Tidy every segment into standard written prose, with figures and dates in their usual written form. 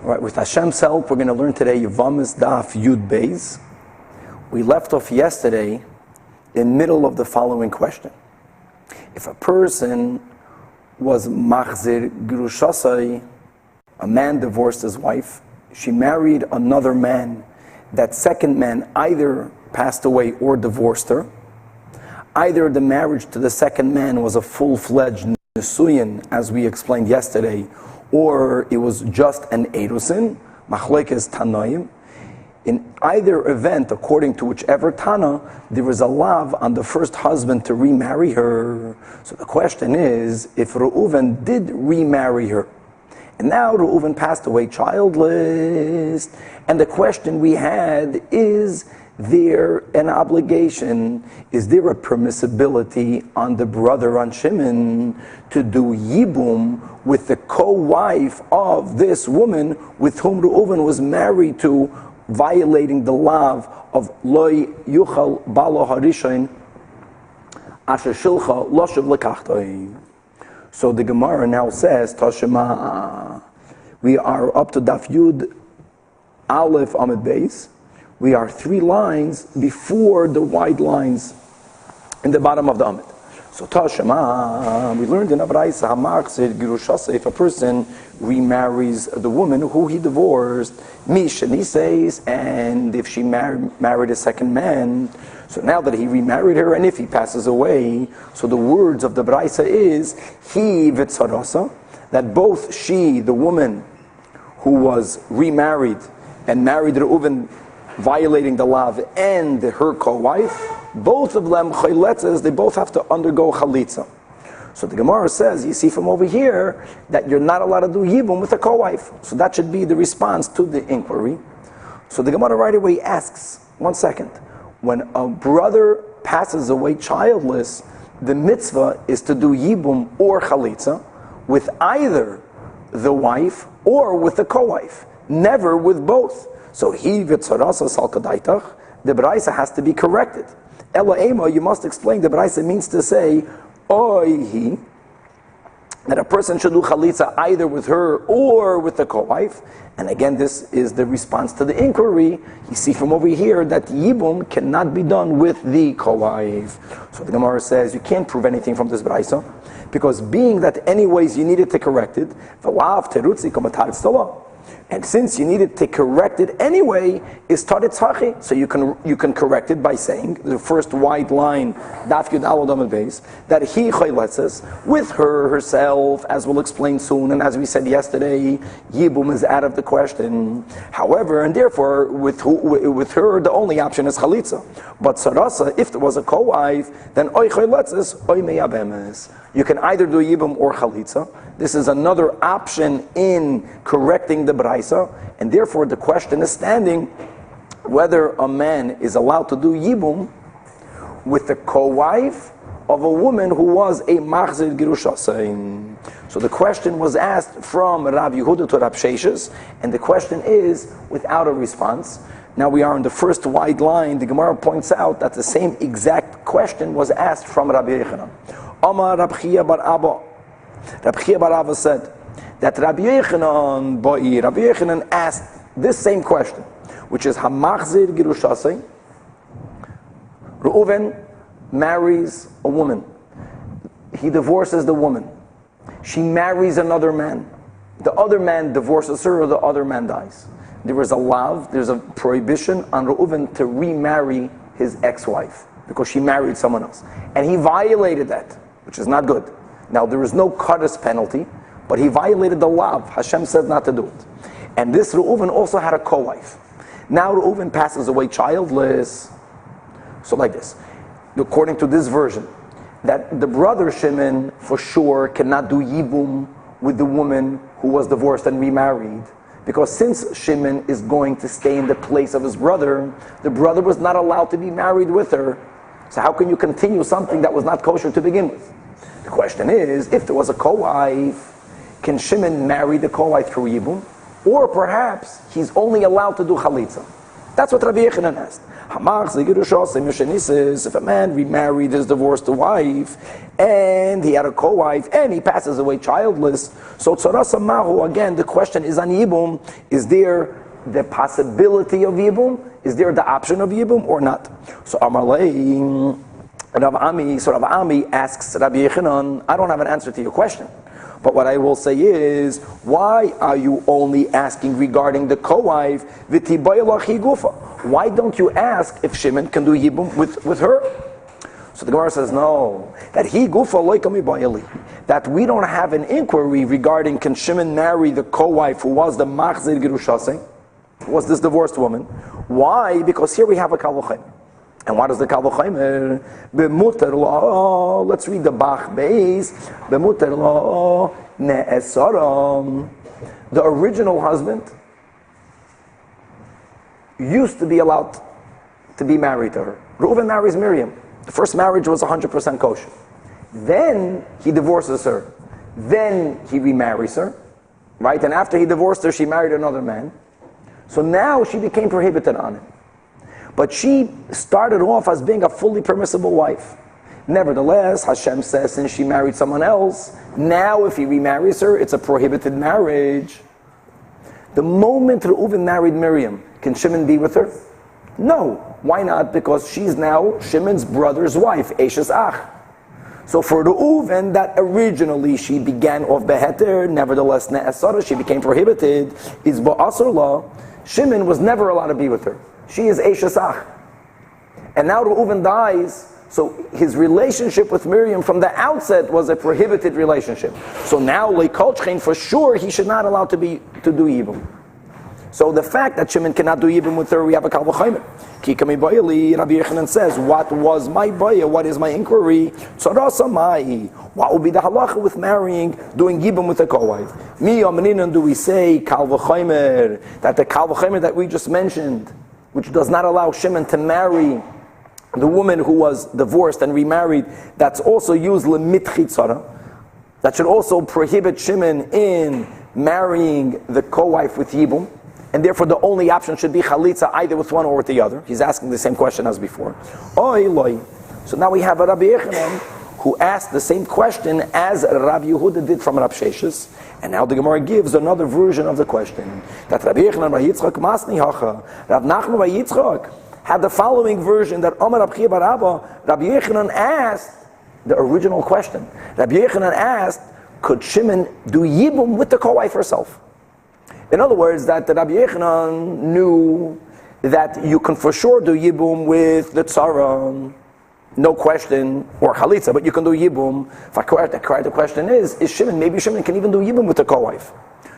All right, with Hashem's help, we're going to learn today Yevamos Daf Yud Beis. We left off yesterday in the middle of the following question. If a person was machzir girushasai, a man divorced his wife, she married another man, that second man either passed away or divorced her, either the marriage to the second man was a full-fledged nesuyin, as we explained yesterday, or it was just an erusin, machlekes tanoim. In either event, according to whichever Tana, there is a lav on the first husband to remarry her. So the question is, if Reuven did remarry her, and now Reuven passed away childless, and the question we had, is there an obligation, is there a permissibility on the brother, on Shimon, to do yibum with the co-wife of this woman with whom Reuven was married to, violating the law of loy yuchal balo harishain asher shilcha loshav lekachtoi. So the Gemara now says, Tashema, we are up to Daf Yud Aleph Amid Beis. We are 3 lines before the wide lines in the bottom of the Amid. So Tashema, we learned in Abraisa Hamachzir Girushasa, if a person remarries the woman who he divorced, Mishani says, and if she married a second man, so now that he remarried her, and if he passes away, so the words of the Braisa is, he v'tzarasa, that both she, the woman who was remarried and married Reuven, violating the law, and her co-wife, both of them chayletzes, they both have to undergo chalitza. So the Gemara says, you see from over here, that you're not allowed to do yibum with a co-wife. So that should be the response to the inquiry. So the Gemara right away asks, 1 second, when a brother passes away childless, the mitzvah is to do yibum or chalitza with either the wife or with the co-wife, never with both. So he v'tzarasa sal kadaitach, the Braisa has to be corrected. Ela ema, you must explain, the Braisa means to say, oy he, that a person should do chalitza either with her or with the co-wife. And again, this is the response to the inquiry. You see from over here that yibum cannot be done with the co-wife. So the Gemara says, you can't prove anything from this Braisa, because being that anyways you needed to correct it, v'lav terutzi komatar tzala, and since you needed to correct it anyway, is taritzachi. So you can correct it by saying the first white line, daf yud alod amud beis, that he chayletzes with her herself, as we'll explain soon, and as we said yesterday, yibum is out of the question. However, and therefore with her the only option is chalitza. But sarasa, if there was a co-wife, then oy chayletzes oy meyabemes. You can either do yibum or chalitza. This is another option in correcting the Braisa, and therefore the question is standing whether a man is allowed to do yibum with the co-wife of a woman who was a machzir girushasai. So the question was asked from Rabbi Yehuda to Rabbi Sheshes, and the question is without a response. Now we are in the first wide line. The Gemara points out that the same exact question was asked from Rabbi Yechanan. Amar Rabbi Chia bar Abba. Rabbi Chia bar Abba said that Rabbi Yechanan asked this same question, which is Hamachzir Girushasai. Reuven marries a woman. He divorces the woman. She marries another man. The other man divorces her, or the other man dies. There is a lav, there's a prohibition on Reuven to remarry his ex-wife because she married someone else. And he violated that, which is not good. Now, there is no kaddish penalty, but he violated the law. Hashem said not to do it. And this Reuven also had a co-wife. Now Reuven passes away childless. So like this, according to this version, that the brother Shimon for sure cannot do yibum with the woman who was divorced and remarried. Because since Shimon is going to stay in the place of his brother, the brother was not allowed to be married with her. So how can you continue something that was not kosher to begin with? The question is, if there was a co-wife, can Shimon marry the co-wife through yibum? Or perhaps he's only allowed to do chalitza. That's what Rabbi Yechanan asked. If a man remarried his divorced wife, and he had a co-wife, and he passes away childless, so tzarasa mahu, again, the question is on Yibum, is there the possibility of Yibum? Is there the option of Yibum or not? So Amarlei, Rav Ami asks Rabbi Yechanan, I don't have an answer to your question. But what I will say is, why are you only asking regarding the co-wife? Why don't you ask if Shimon can do Yibum with her? So the Gemara says, no, that that we don't have an inquiry regarding can Shimon marry the co-wife who was the Machzir Girushasei, was this divorced woman. Why? Because here we have a Kal V'Chomer. And what is the Kal V'Chomer? B'muter lo, let's read the Bach Beis. B'muter lo ne'esaram. The original husband used to be allowed to be married to her. Reuven marries Miriam. The first marriage was 100% kosher. Then he divorces her. Then he remarries her. Right? And after he divorced her, she married another man. So now she became prohibited on him. But she started off as being a fully permissible wife. Nevertheless, Hashem says, since she married someone else, now if he remarries her, it's a prohibited marriage. The moment Reuven married Miriam, can Shimon be with her? No. Why not? Because she's now Shimon's brother's wife, Eshes Ach. So for Reuven, that originally she began off beheter, nevertheless ne'asara, she became prohibited, is ba'asar law. Shimon was never allowed to be with her. She is Eshes Ach. And now Reuven dies, so his relationship with Miriam from the outset was a prohibited relationship. So now Leikol Shchein, for sure, he should not allow to do Yibum. So the fact that Shimon cannot do Yibum with her, we have a Kal V'Chomer. Kikami Bayali, Rabbi Yechanan says, what was my baya? What is my inquiry? Tzarasa mai. What will be the halacha with marrying, doing Yibum with a co-wife? Mi Amninan do we say Kal V'Chomer, that the Kal V'Chomer that we just mentioned, which does not allow Shimon to marry the woman who was divorced and remarried, that's also used lemitchi tzara. That should also prohibit Shimon in marrying the co-wife with Yibum. And therefore the only option should be chalitza, either with one or with the other. He's asking the same question as before. Oy loy. So now we have a Rabbi Yechanan who asked the same question as Rabbi Yehuda did from Rabbi Sheshes. And now the Gemara gives another version of the question. That Rabbi Yechanan Bar Yitzchak Masni Hacha, Rav Nachman Bar Yitzchak had the following version that Omar Rabbi Chiya bar Abba, Rabbi Yechanan asked the original question. Rabbi Yechanan asked, could Shimon do Yibum with the co-wife herself? In other words, that the Rabbi Yechanan knew that you can for sure do Yibum with the Tzara, no question, or Chalitza, but you can do Yibum. The correct question is Shimon, maybe Shimon can even do Yibum with the co-wife.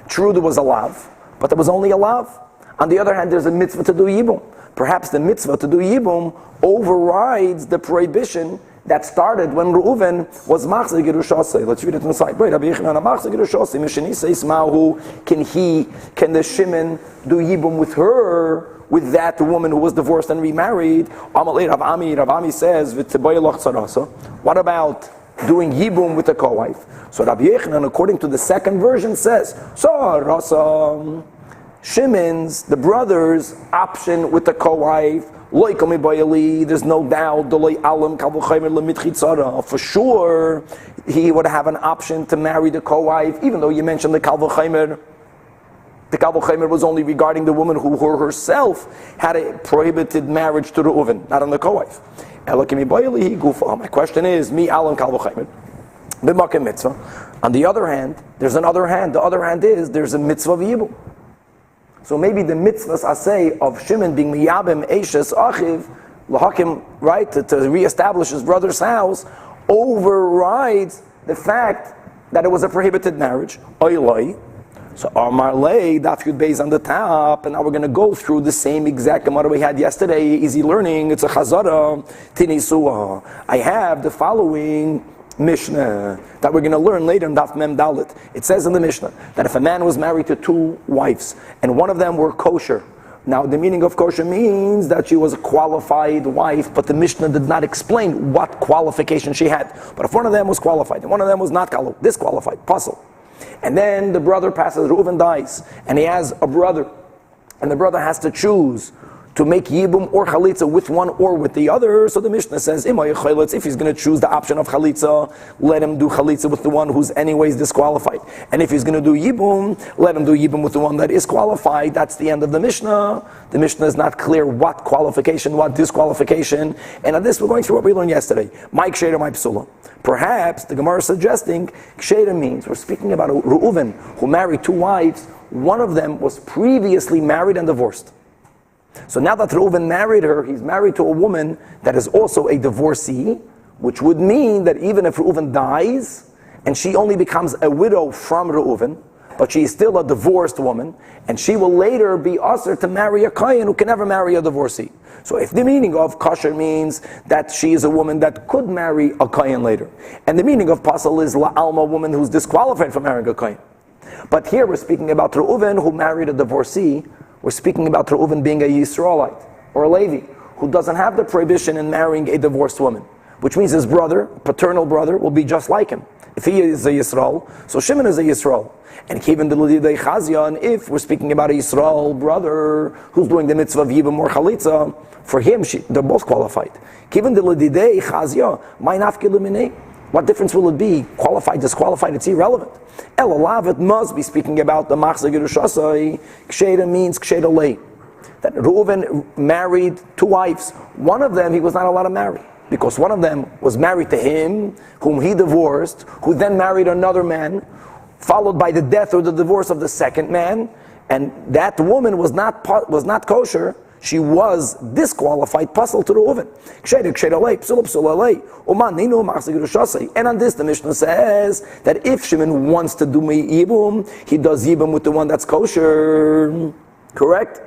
True, there was a lav, but there was only a lav. On the other hand, there's a mitzvah to do Yibum. Perhaps the mitzvah to do Yibum overrides the prohibition that started when Reuven was Machzir Girushasei. Let's read it inside. Rabbi Yechanan Machzir Girushasei. Mishani says Mahu. Can the Shimon do Yibum with her, with that woman who was divorced and remarried? Amalei Rav Ami says V'tibayalach tzarasa. What about doing Yibum with the co-wife? So Rabbi Yechanan, according to the second version, says Tzarasa. Shimon's, the brother's option with the co-wife, there's no doubt, for sure, he would have an option to marry the co-wife, even though you mentioned the Kal V'Chomer. The Kal V'Chomer was only regarding the woman who herself had a prohibited marriage to Reuven, not on the co-wife. My question is, mi alam Kal V'Chomer, b'makom mitzvah. On the other hand, there's another hand. The other hand is, there's a mitzvah of Yibum. So maybe the mitzvahs asay of Shimon being miyabim eshes achiv lahakim, right, to reestablish his brother's house, overrides the fact that it was a prohibited marriage. Oiloi. So Amar Lei, Daf Yud Beis on the top, and now we're going to go through the same exact Gemara we had yesterday. Easy learning. It's a chazara tinisua. I have the following Mishnah that we're going to learn later in Daf Mem Dalet. It says in the Mishnah that if a man was married to two wives and one of them were kosher, now the meaning of kosher means that she was a qualified wife, but the Mishnah did not explain what qualification she had. But if one of them was qualified and one of them was not disqualified, puzzle, and then the brother passes, Reuven dies, and he has a brother, and the brother has to choose to make yibum or chalitza with one or with the other. So the Mishnah says, if he's going to choose the option of chalitza, let him do chalitza with the one who's anyways disqualified. And if he's going to do yibum, let him do yibum with the one that is qualified. That's the end of the Mishnah. The Mishnah is not clear what qualification, what disqualification. And on this we're going through what we learned yesterday. My ksheira, my psula. Perhaps the Gemara is suggesting ksheira means, we're speaking about Reuven who married two wives. One of them was previously married and divorced. So now that Reuven married her, he's married to a woman that is also a divorcee, which would mean that even if Reuven dies, and she only becomes a widow from Reuven, but she is still a divorced woman, and she will later be usher to marry a kohen who can never marry a divorcee. So if the meaning of kosher means that she is a woman that could marry a kohen later, and the meaning of pasal is la'alma, a woman who's disqualified from marrying a kohen. But here we're speaking about Reuven who married a divorcee. We're speaking about Reuven being a Yisraelite or a Levi who doesn't have the prohibition in marrying a divorced woman, which means his brother, paternal brother, will be just like him. If he is a Yisrael, so Shimon is a Yisrael. And Kivin de L'Didei Chazia, if we're speaking about a Yisrael brother who's doing the mitzvah of Yibum or Chalitza, for him, they're both qualified. Kivin de L'Didei Chazia, my nafke l'minei. What difference will it be? Qualified, disqualified, it's irrelevant. Elalav, it must be speaking about the machzor gerushasai. Ksheira means ksheira lei. That Reuven married two wives. One of them he was not allowed to marry, because one of them was married to him, whom he divorced, who then married another man, followed by the death or the divorce of the second man, and that woman was not kosher. She was disqualified, pasal to Reuven. And on this the Mishnah says that if Shimon wants to do yibum, he does yibum with the one that's kosher. Correct?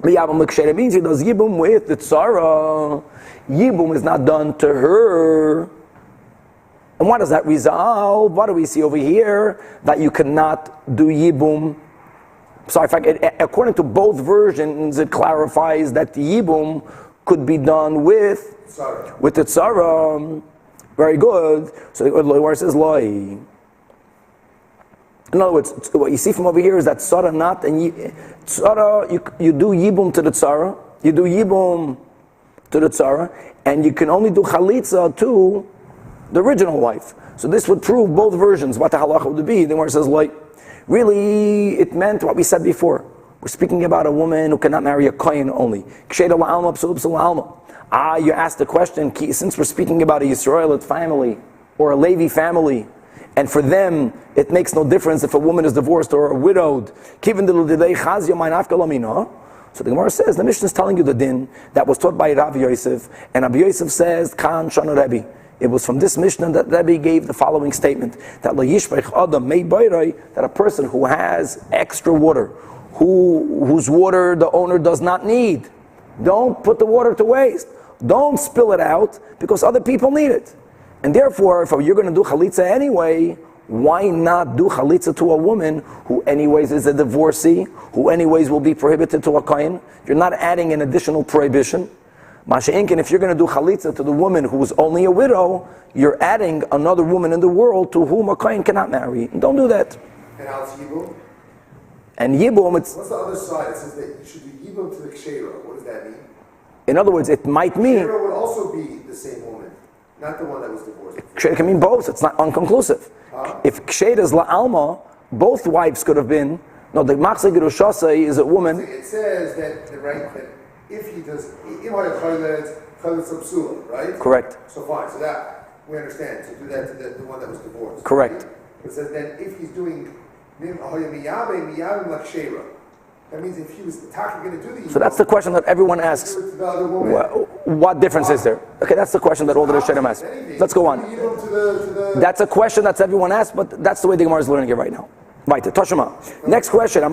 Means he does yibum with the tzara. Yibum is not done to her. And what does that resolve? What do we see over here? That you cannot do yibum. So according to both versions, it clarifies that the yibum could be done with the tzara. Very good. So where it says loi. In other words, what you see from over here is that tzara not, and tzara, you do yibum to the tzara, you do yibum to the tzara, and you can only do chalitza to the original wife. So this would prove both versions, what the halacha would be. Then where it says loi. Really, it meant what we said before. We're speaking about a woman who cannot marry a kohen only. You asked the question, since we're speaking about a Yisraelite family or a Levi family, and for them it makes no difference if a woman is divorced or widowed. So the Gemara says, the Mishnah is telling you the din that was taught by Rabbi Yosef, and Rabbi Yosef says, Kan Shana Rebbe. It was from this Mishnah that Rebbe gave the following statement, that a person who has extra water, whose water the owner does not need, don't put the water to waste. Don't spill it out, because other people need it. And therefore, if you're going to do chalitza anyway, why not do chalitza to a woman who anyways is a divorcee, who anyways will be prohibited to a kohen? You're not adding an additional prohibition. Masha'inkin, if you're going to do chalitza to the woman who is only a widow, you're adding another woman in the world to whom a kohen cannot marry. Don't do that. And how's yibum? And yibum, it's... What's the other side? It says that you should do yibum to the ksheira. What does that mean? In other words, it might mean... Ksheira would also be the same woman, not the one that was divorced. Ksheira can mean both. It's not unconclusive. If ksheira is la'alma, both wives could have been... No, the machzor gerushasai is a woman... It says that if he does, right? Correct. So fine, so that, we understand. So do that to the one that was divorced. Correct. Right? It says then if he's doing, that means if he was going to do the... So that's the question that everyone asks. What difference is there? Okay, that's the question that all the Rishonim ask. Let's go on. That's a question that everyone asks, but that's the way the Gemara is learning it right now. Right, Toshima. Next question.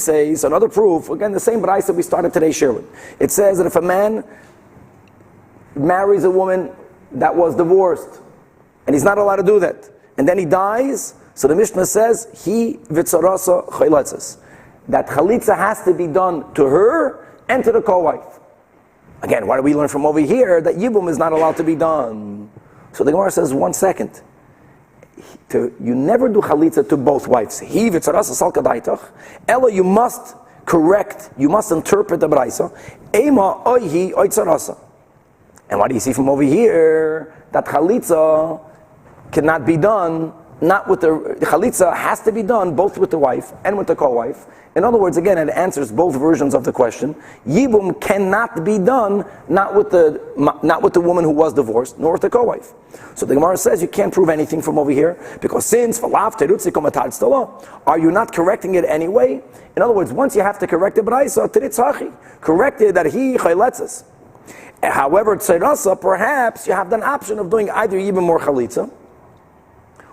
Says another proof. Again, the same brayso that we started today's share with. It says that if a man marries a woman that was divorced, and he's not allowed to do that, and then he dies, so the Mishnah says he vitzarasa chayletzes. That chalitza has to be done to her and to the co-wife. Again, why do we learn from over here that yibum is not allowed to be done? So the Gemara says, 1 second. You never do chalitza to both wives. He vitzarasa salkadaitach. Ella, you must correct, you must interpret the Braisa. Ema oihi oitzarasa. And what do you see from over here? That chalitza cannot be done, not with the chalitza has to be done both with the wife and with the co-wife. In other words, again, it answers both versions of the question. Yibum cannot be done not with the woman who was divorced, nor with the co-wife. So the Gemara says you can't prove anything from over here, because since are you not correcting it anyway? In other words, once you have to correct the Braisa, corrected that he chayletzes. However, tzerasa, perhaps you have an option of doing either Yibum or chalitza.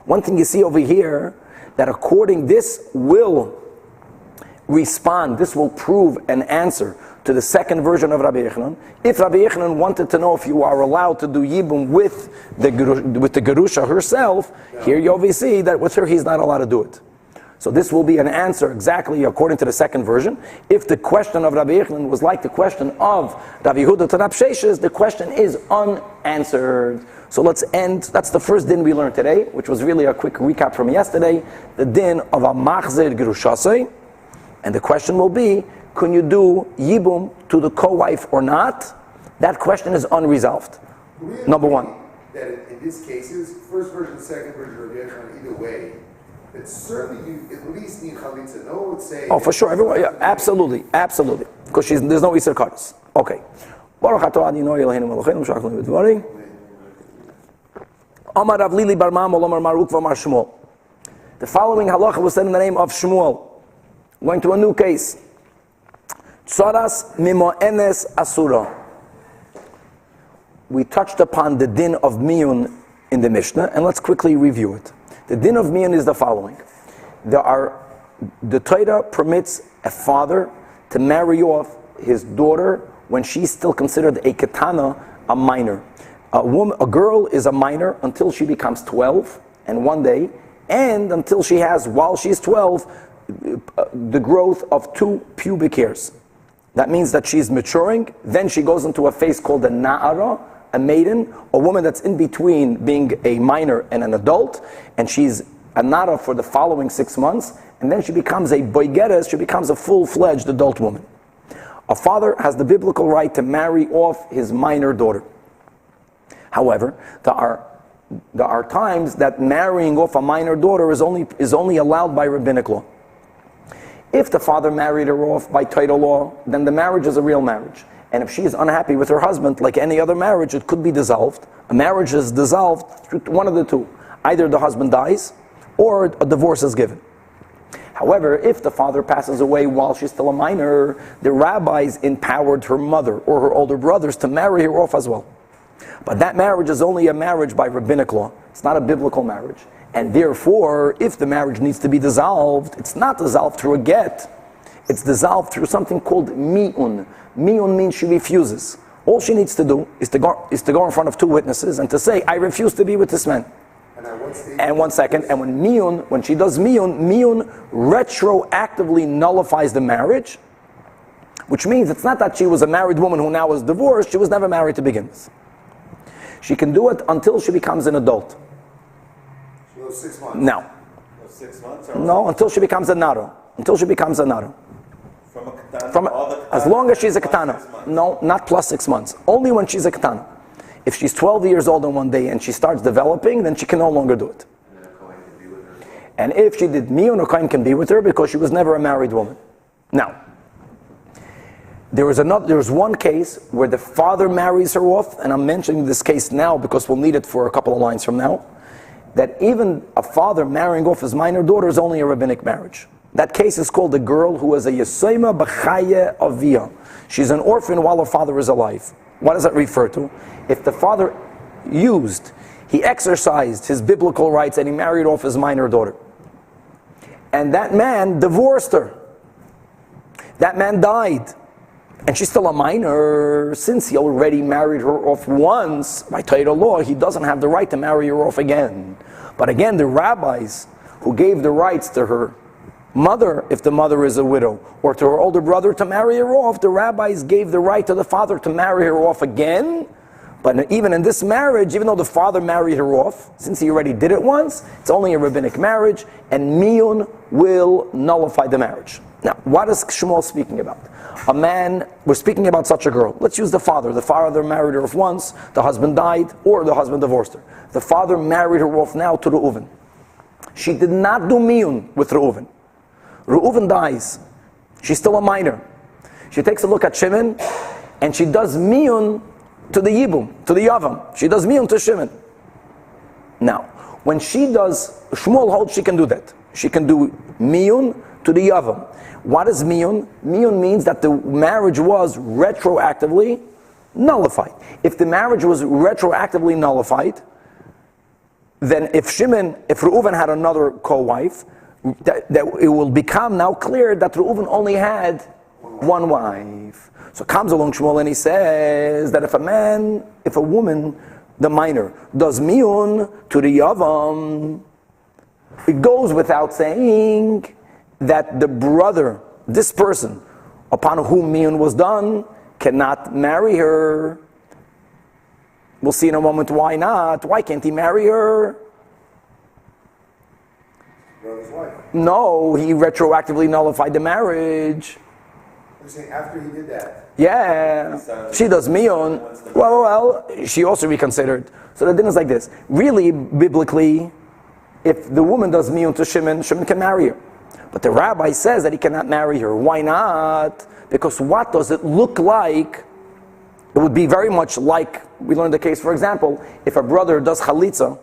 One thing you see over here, that according this will respond, this will prove an answer to the second version of Rabbi Yochanan. If Rabbi Yochanan wanted to know if you are allowed to do Yibum with the Gerusha herself, here you obviously see that with her he's not allowed to do it. So this will be an answer exactly according to the second version. If the question of Rabbi Yochanan was like the question of Rabbi Yehuda to Rabbi Sheshes, the question is unanswered. So let's end. That's the first din we learned today, which was really a quick recap from yesterday. The din of a machzir gerushasei. And the question will be, can you do Yibum to the co-wife or not? That question is unresolved. Number one. That in these cases, first version, second version, or either way, that certainly you at least need chalitza. No one would say. Oh, for sure. Everyone, yeah, absolutely. Because there's no Isser Kados. Okay. Amar Rav Lili bar Mamol, Amar Maruk v'Amar Shmuel. The following halacha was said in the name of Shmuel. Going to a new case. Tzaras mimoenes asura. We touched upon the din of miyun in the Mishnah, and let's quickly review it. The din of miyun is the following. The Torah permits a father to marry off his daughter when she's still considered a ketana, a minor. A girl is a minor until she becomes 12 and one day, and until she has, while she's 12, the growth of 2 pubic hairs. That means that she's maturing, then she goes into a phase called a na'ara, a maiden, a woman that's in between being a minor and an adult, and she's a na'ara for the following 6 months, and then she becomes a boigeres, she becomes a full-fledged adult woman. A father has the biblical right to marry off his minor daughter. However, there are times that marrying off a minor daughter is only allowed by rabbinic law. If the father married her off by title law, then the marriage is a real marriage. And if she is unhappy with her husband, like any other marriage, it could be dissolved. A marriage is dissolved through one of the two. Either the husband dies, or a divorce is given. However, if the father passes away while she's still a minor, the rabbis empowered her mother or her older brothers to marry her off as well. But that marriage is only a marriage by rabbinic law. It's not a biblical marriage. And therefore, if the marriage needs to be dissolved, it's not dissolved through a get. It's dissolved through something called mi'un. Mi'un means she refuses. All she needs to do is to go in front of 2 witnesses and to say, I refuse to be with this man. And one second, and when she does mi'un retroactively nullifies the marriage, which means it's not that she was a married woman who now is divorced, she was never married to begin with. She can do it until she becomes an adult. 6 months. No. 6 months? No, until she becomes a naro. Until she becomes a naro. From a katana? As long as she's a katana. No, not plus 6 months. Only when she's a katana. If she's 12 years old on one day and she starts developing, then she can no longer do it. And if she did miyun, a kohen can be with her because she was never a married woman. Now, there was one case where the father marries her off, and I'm mentioning this case now because we'll need it for a couple of lines from now, that even a father marrying off his minor daughter is only a rabbinic marriage. That case is called a girl who is a Yesema B'chaye Aviyah. She's an orphan while her father is alive. What does that refer to? If the father he exercised his biblical rights and he married off his minor daughter, and that man divorced her, that man died, and she's still a minor, since he already married her off once, by title law, he doesn't have the right to marry her off again. But again, the rabbis who gave the rights to her mother, if the mother is a widow, or to her older brother to marry her off, the rabbis gave the right to the father to marry her off again. But even in this marriage, even though the father married her off, since he already did it once, it's only a rabbinic marriage, and miyun will nullify the marriage. Now, what is Shmuel speaking about? A man, we're speaking about such a girl. Let's use the father. The father married her off once, the husband died, or the husband divorced her. The father married her off now to Reuven. She did not do miyun with Reuven. Reuven dies. She's still a minor. She takes a look at Shimon, and she does miyun to the Yibum, to the Yavam. She does miyun to Shimon. Now, when she does, Shmuel holds she can do that. She can do miyun to the Yavam. What is miyun? Miyun means that the marriage was retroactively nullified. If the marriage was retroactively nullified, then if Reuven had another co-wife, that it will become now clear that Reuven only had one wife. So comes along Shmuel and he says that if a woman, the minor, does miyun to the yavam, it goes without saying that the brother, this person, upon whom miyun was done, cannot marry her. We'll see in a moment why not. Why can't he marry her? Brother's wife. No, he retroactively nullified the marriage. You're saying after he did that? Yeah, she does miyun. Well, she also reconsidered. So the thing is like this. Really, biblically, if the woman does miyun to Shimon, Shimon can marry her. But the rabbi says that he cannot marry her. Why not? Because what does it look like? It would be very much like, we learned the case, for example, if a brother does chalitza,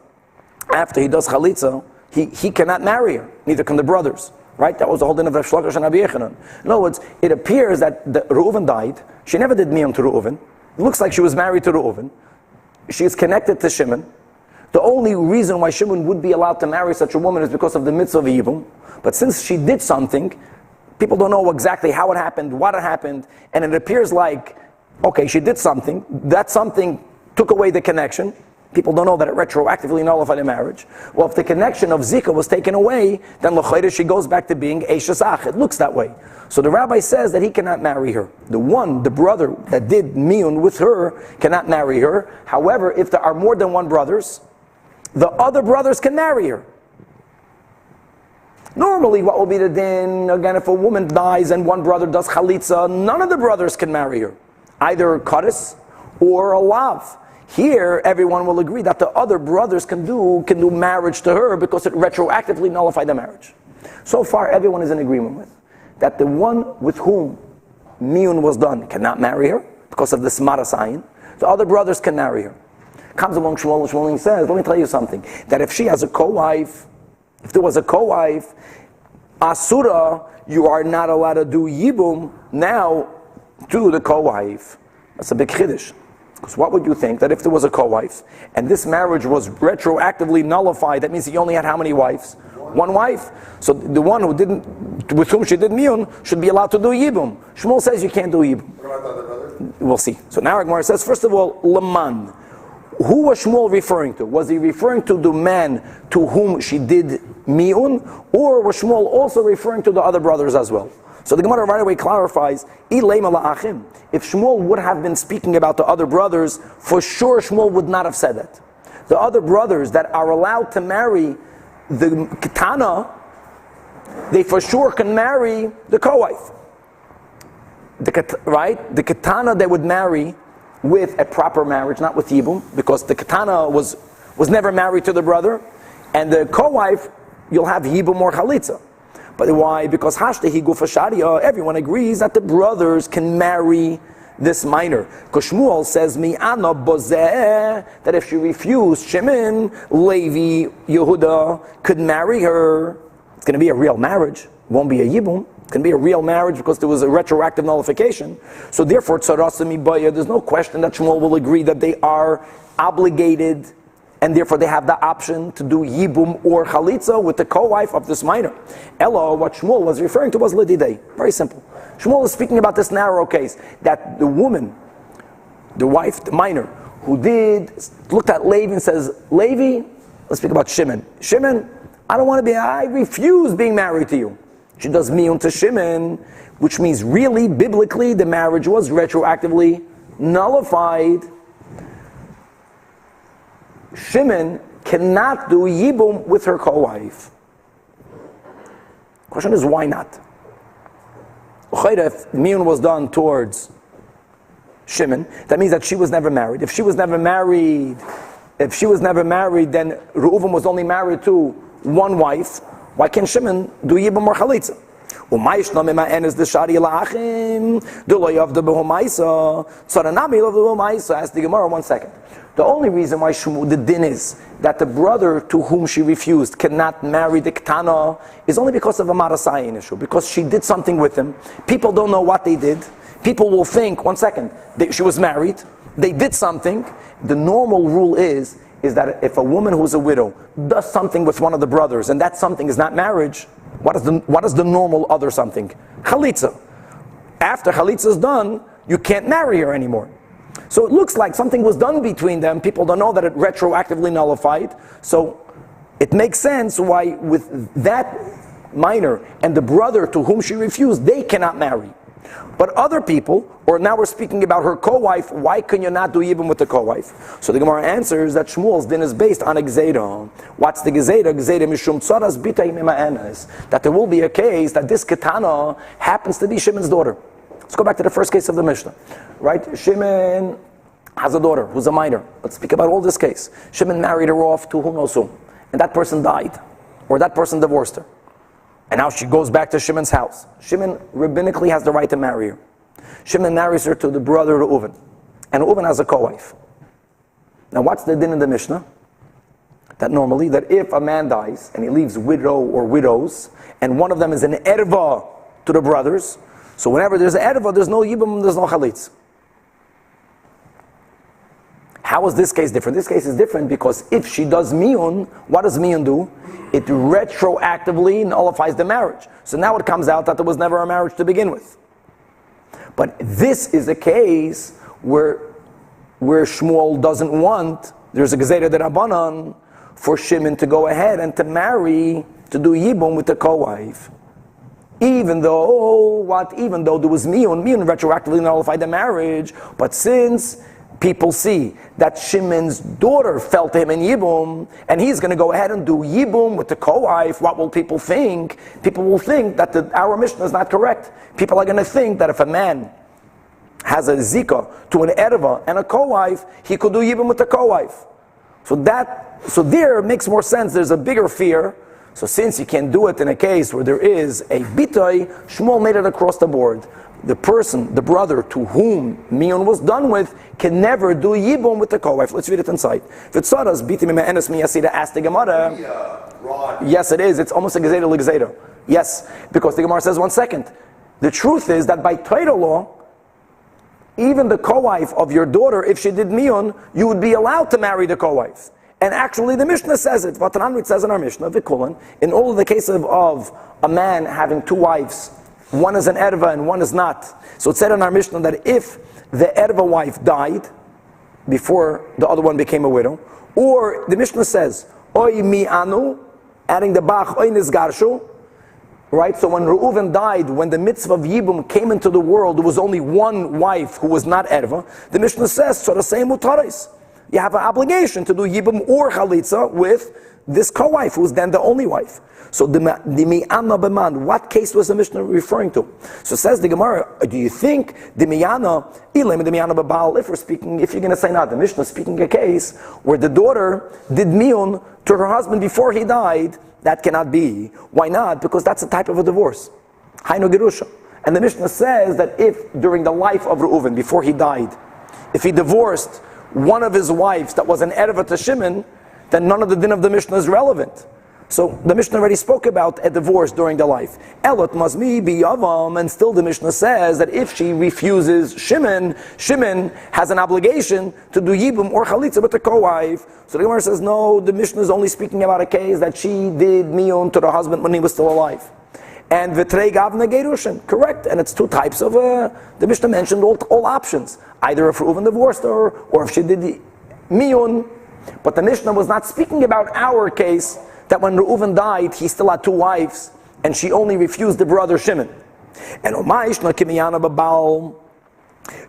after he does chalitza, he cannot marry her. Neither can the brothers. Right? That was the whole din of Rav Shlokish and Rabbi Yechanan. In other words, it appears that Reuven died. She never did miyun to Reuven. It looks like she was married to Reuven. She is connected to Shimon. The only reason why Shimon would be allowed to marry such a woman is because of the mitzvah of Yibum. But since she did something, people don't know exactly how it happened, what it happened, and it appears like, okay, she did something. That something took away the connection. People don't know that it retroactively nullified the marriage. Well, if the connection of Zika was taken away, then l'chayre she goes back to being Eishes Ach. It looks that way. So the rabbi says that he cannot marry her. The brother that did miyun with her cannot marry her. However, if there are more than one brothers, the other brothers can marry her. Normally, what will be the din? Again, if a woman dies and one brother does chalitza, none of the brothers can marry her. Either kadis or a lav. Here, everyone will agree that the other brothers can do marriage to her because it retroactively nullified the marriage. So far, everyone is in agreement with that the one with whom miyun was done cannot marry her because of the smaras ayin. The other brothers can marry her. Comes along Shmuel and says, let me tell you something, that if she has a co-wife, if there was a co-wife, asura, you are not allowed to do yibum now to the co-wife. That's a big chiddush. Because what would you think that if there was a co-wife and this marriage was retroactively nullified, that means he only had how many wives? One wife. So the one with whom she did miyun should be allowed to do yibum. Shmuel says you can't do yibum. What about the other brother? We'll see. So now Gemara says, first of all, Laman. Who was Shmuel referring to? Was he referring to the man to whom she did miyun, or was Shmuel also referring to the other brothers as well? So the Gemara right away clarifies, if Shmuel would have been speaking about the other brothers, for sure Shmuel would not have said that. The other brothers that are allowed to marry the ketana, they for sure can marry the co-wife. The ketana they would marry with a proper marriage, not with yibum, because the ketana was never married to the brother, and the co-wife, you'll have yibum or chalitza. But why? Because Hashtehi Gufa Sharia, everyone agrees that the brothers can marry this minor. Because Shmuel says, Mi'ana bozeh, that if she refused, Shimon, Levi, Yehuda could marry her. It's going to be a real marriage. It won't be a yibum. It's going to be a real marriage because there was a retroactive nullification. So therefore, Tzarasa Mibaya, there's no question that Shmuel will agree that they are obligated, and therefore they have the option to do yibum or chalitza with the co-wife of this minor. Ella, what Shmuel was referring to was lididei. Very simple. Shmuel is speaking about this narrow case, that the woman, the wife, the minor, who looked at Levi and says, Levi, let's speak about Shimon. Shimon, I refuse being married to you. She does miyun to Shimon, which means really, biblically, the marriage was retroactively nullified. Shimon cannot do yibum with her co-wife. Question is, why not? L'chayra, if miyun was done towards Shimon, that means that she was never married. If she was never married, then Reuven was only married to one wife. Why can't Shimon do Yibum or Chalitza? So ask the Gemara, 1 second. The only reason why the din is that the brother to whom she refused cannot marry the Ketana is only because of a Marasayin issue, because she did something with him. People don't know what they did. People will think, 1 second, she was married, they did something. The normal rule is that if a woman who's a widow does something with one of the brothers, and that something is not marriage, what is the normal other something? Chalitza. After Chalitza is done, you can't marry her anymore. So it looks like something was done between them. People don't know that it retroactively nullified. So it makes sense why with that minor and the brother to whom she refused, they cannot marry. But other people, or now we're speaking about her co-wife, why can you not do Yibum with the co-wife? So the Gemara answers that Shmuel's din is based on a Gzeira. What's the Gzeira? Gzeira mishum tzaras bitay mima'enes. That there will be a case that this Ketana happens to be Shimon's daughter. Let's go back to the first case of the Mishnah. Right? Shimon has a daughter who's a minor. Let's speak about all this case. Shimon married her off to who knows whom. And that person died. Or that person divorced her. And now she goes back to Shimon's house. Shimon rabbinically has the right to marry her. Shimon marries her to the brother Reuven. And Reuven has a co-wife. Now what's the din in the Mishnah? That normally, that if a man dies and he leaves widow or widows, and one of them is an erva to the brothers, so whenever there's an erva, there's no yibum, there's no chalitz. How is this case different? This case is different because if she does miyun, what does miyun do? It retroactively nullifies the marriage. So now it comes out that there was never a marriage to begin with. But this is a case where Shmuel doesn't want, there's a Gezerah de Rabbanan, for Shimon to go ahead and to marry, to do Yibum with the co-wife. Even though there was miyun retroactively nullified the marriage, but since people see that Shimon's daughter fell to him in Yibum, and he's going to go ahead and do Yibum with the co-wife, what will people think? People will think that our Mishnah is not correct. People are going to think that if a man has a zika to an erva and a co-wife, he could do Yibum with the co-wife. So there it makes more sense. There's a bigger fear. So since you can do it in a case where there is a bitay, Shmuel made it across the board. The person, the brother to whom miyun was done with, can never do yibum with the co-wife. Let's read it inside. V'tzaras bitim enes miyasida asked the Gemara. Yes, it is. It's almost a gezeda l'gezeda. Yes, because the Gemara says 1 second. The truth is that by Torah law, even the co-wife of your daughter, if she did miyun, you would be allowed to marry the co-wife. And actually, the Mishnah says it. V'tanan says in our Mishnah, v'kulan, in all of the cases of a man having two wives, one is an erva and one is not. So it said in our Mishnah that if the erva wife died before the other one became a widow, or the Mishnah says, oy mi anu, adding the bach, oy nizgarshu, right? So when Reuven died, when the mitzvah of Yibum came into the world, there was only one wife who was not erva. The Mishnah says, so the same mutaris. You have an obligation to do Yibum or Chalitza with this co-wife, who's then the only wife. So the Miyana B'man, what case was the Mishnah referring to? So says the Gemara, do you think the Miyana, Ilim the Miyana B'Baal, if you're going to say not, the Mishnah is speaking a case where the daughter did miyun to her husband before he died, that cannot be. Why not? Because that's a type of a divorce. Hainu Gerusha. And the Mishnah says that if during the life of Reuven, before he died, if he divorced one of his wives that was an erva to Shimon, then none of the din of the Mishnah is relevant. So the Mishnah already spoke about a divorce during the life. Elot must be Yavam, and still the Mishnah says that if she refuses Shimon, Shimon has an obligation to do Yibum or Chalitza with the co-wife. So the Gemara says, no, the Mishnah is only speaking about a case that she did miyun to the husband when he was still alive. And V'trei Gavna Gerushin, correct. And it's two types of, the Mishnah mentioned all options. Either if Reuven divorced her, or if she did the miyun. But the Mishnah was not speaking about our case, that when Reuven died, he still had two wives, and she only refused the brother Shimon. And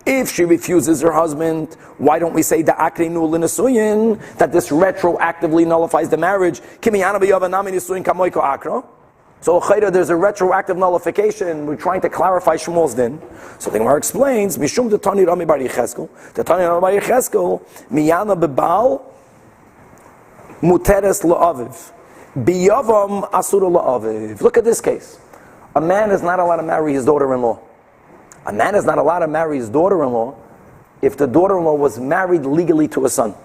if she refuses her husband, why don't we say that this retroactively nullifies the marriage? So there's a retroactive nullification. We're trying to clarify Shmuel's din. So the Gemara explains, Mishum the Tani Rami Bar Yecheskel, the Tani Rami Bar Yecheskel, Miyana Bebal, Muteres La'aviv, Biyavam Asura La'aviv. Look at this case. A man is not allowed to marry his daughter-in-law. A man is not allowed to marry his daughter-in-law if the daughter-in-law was married legally to a son.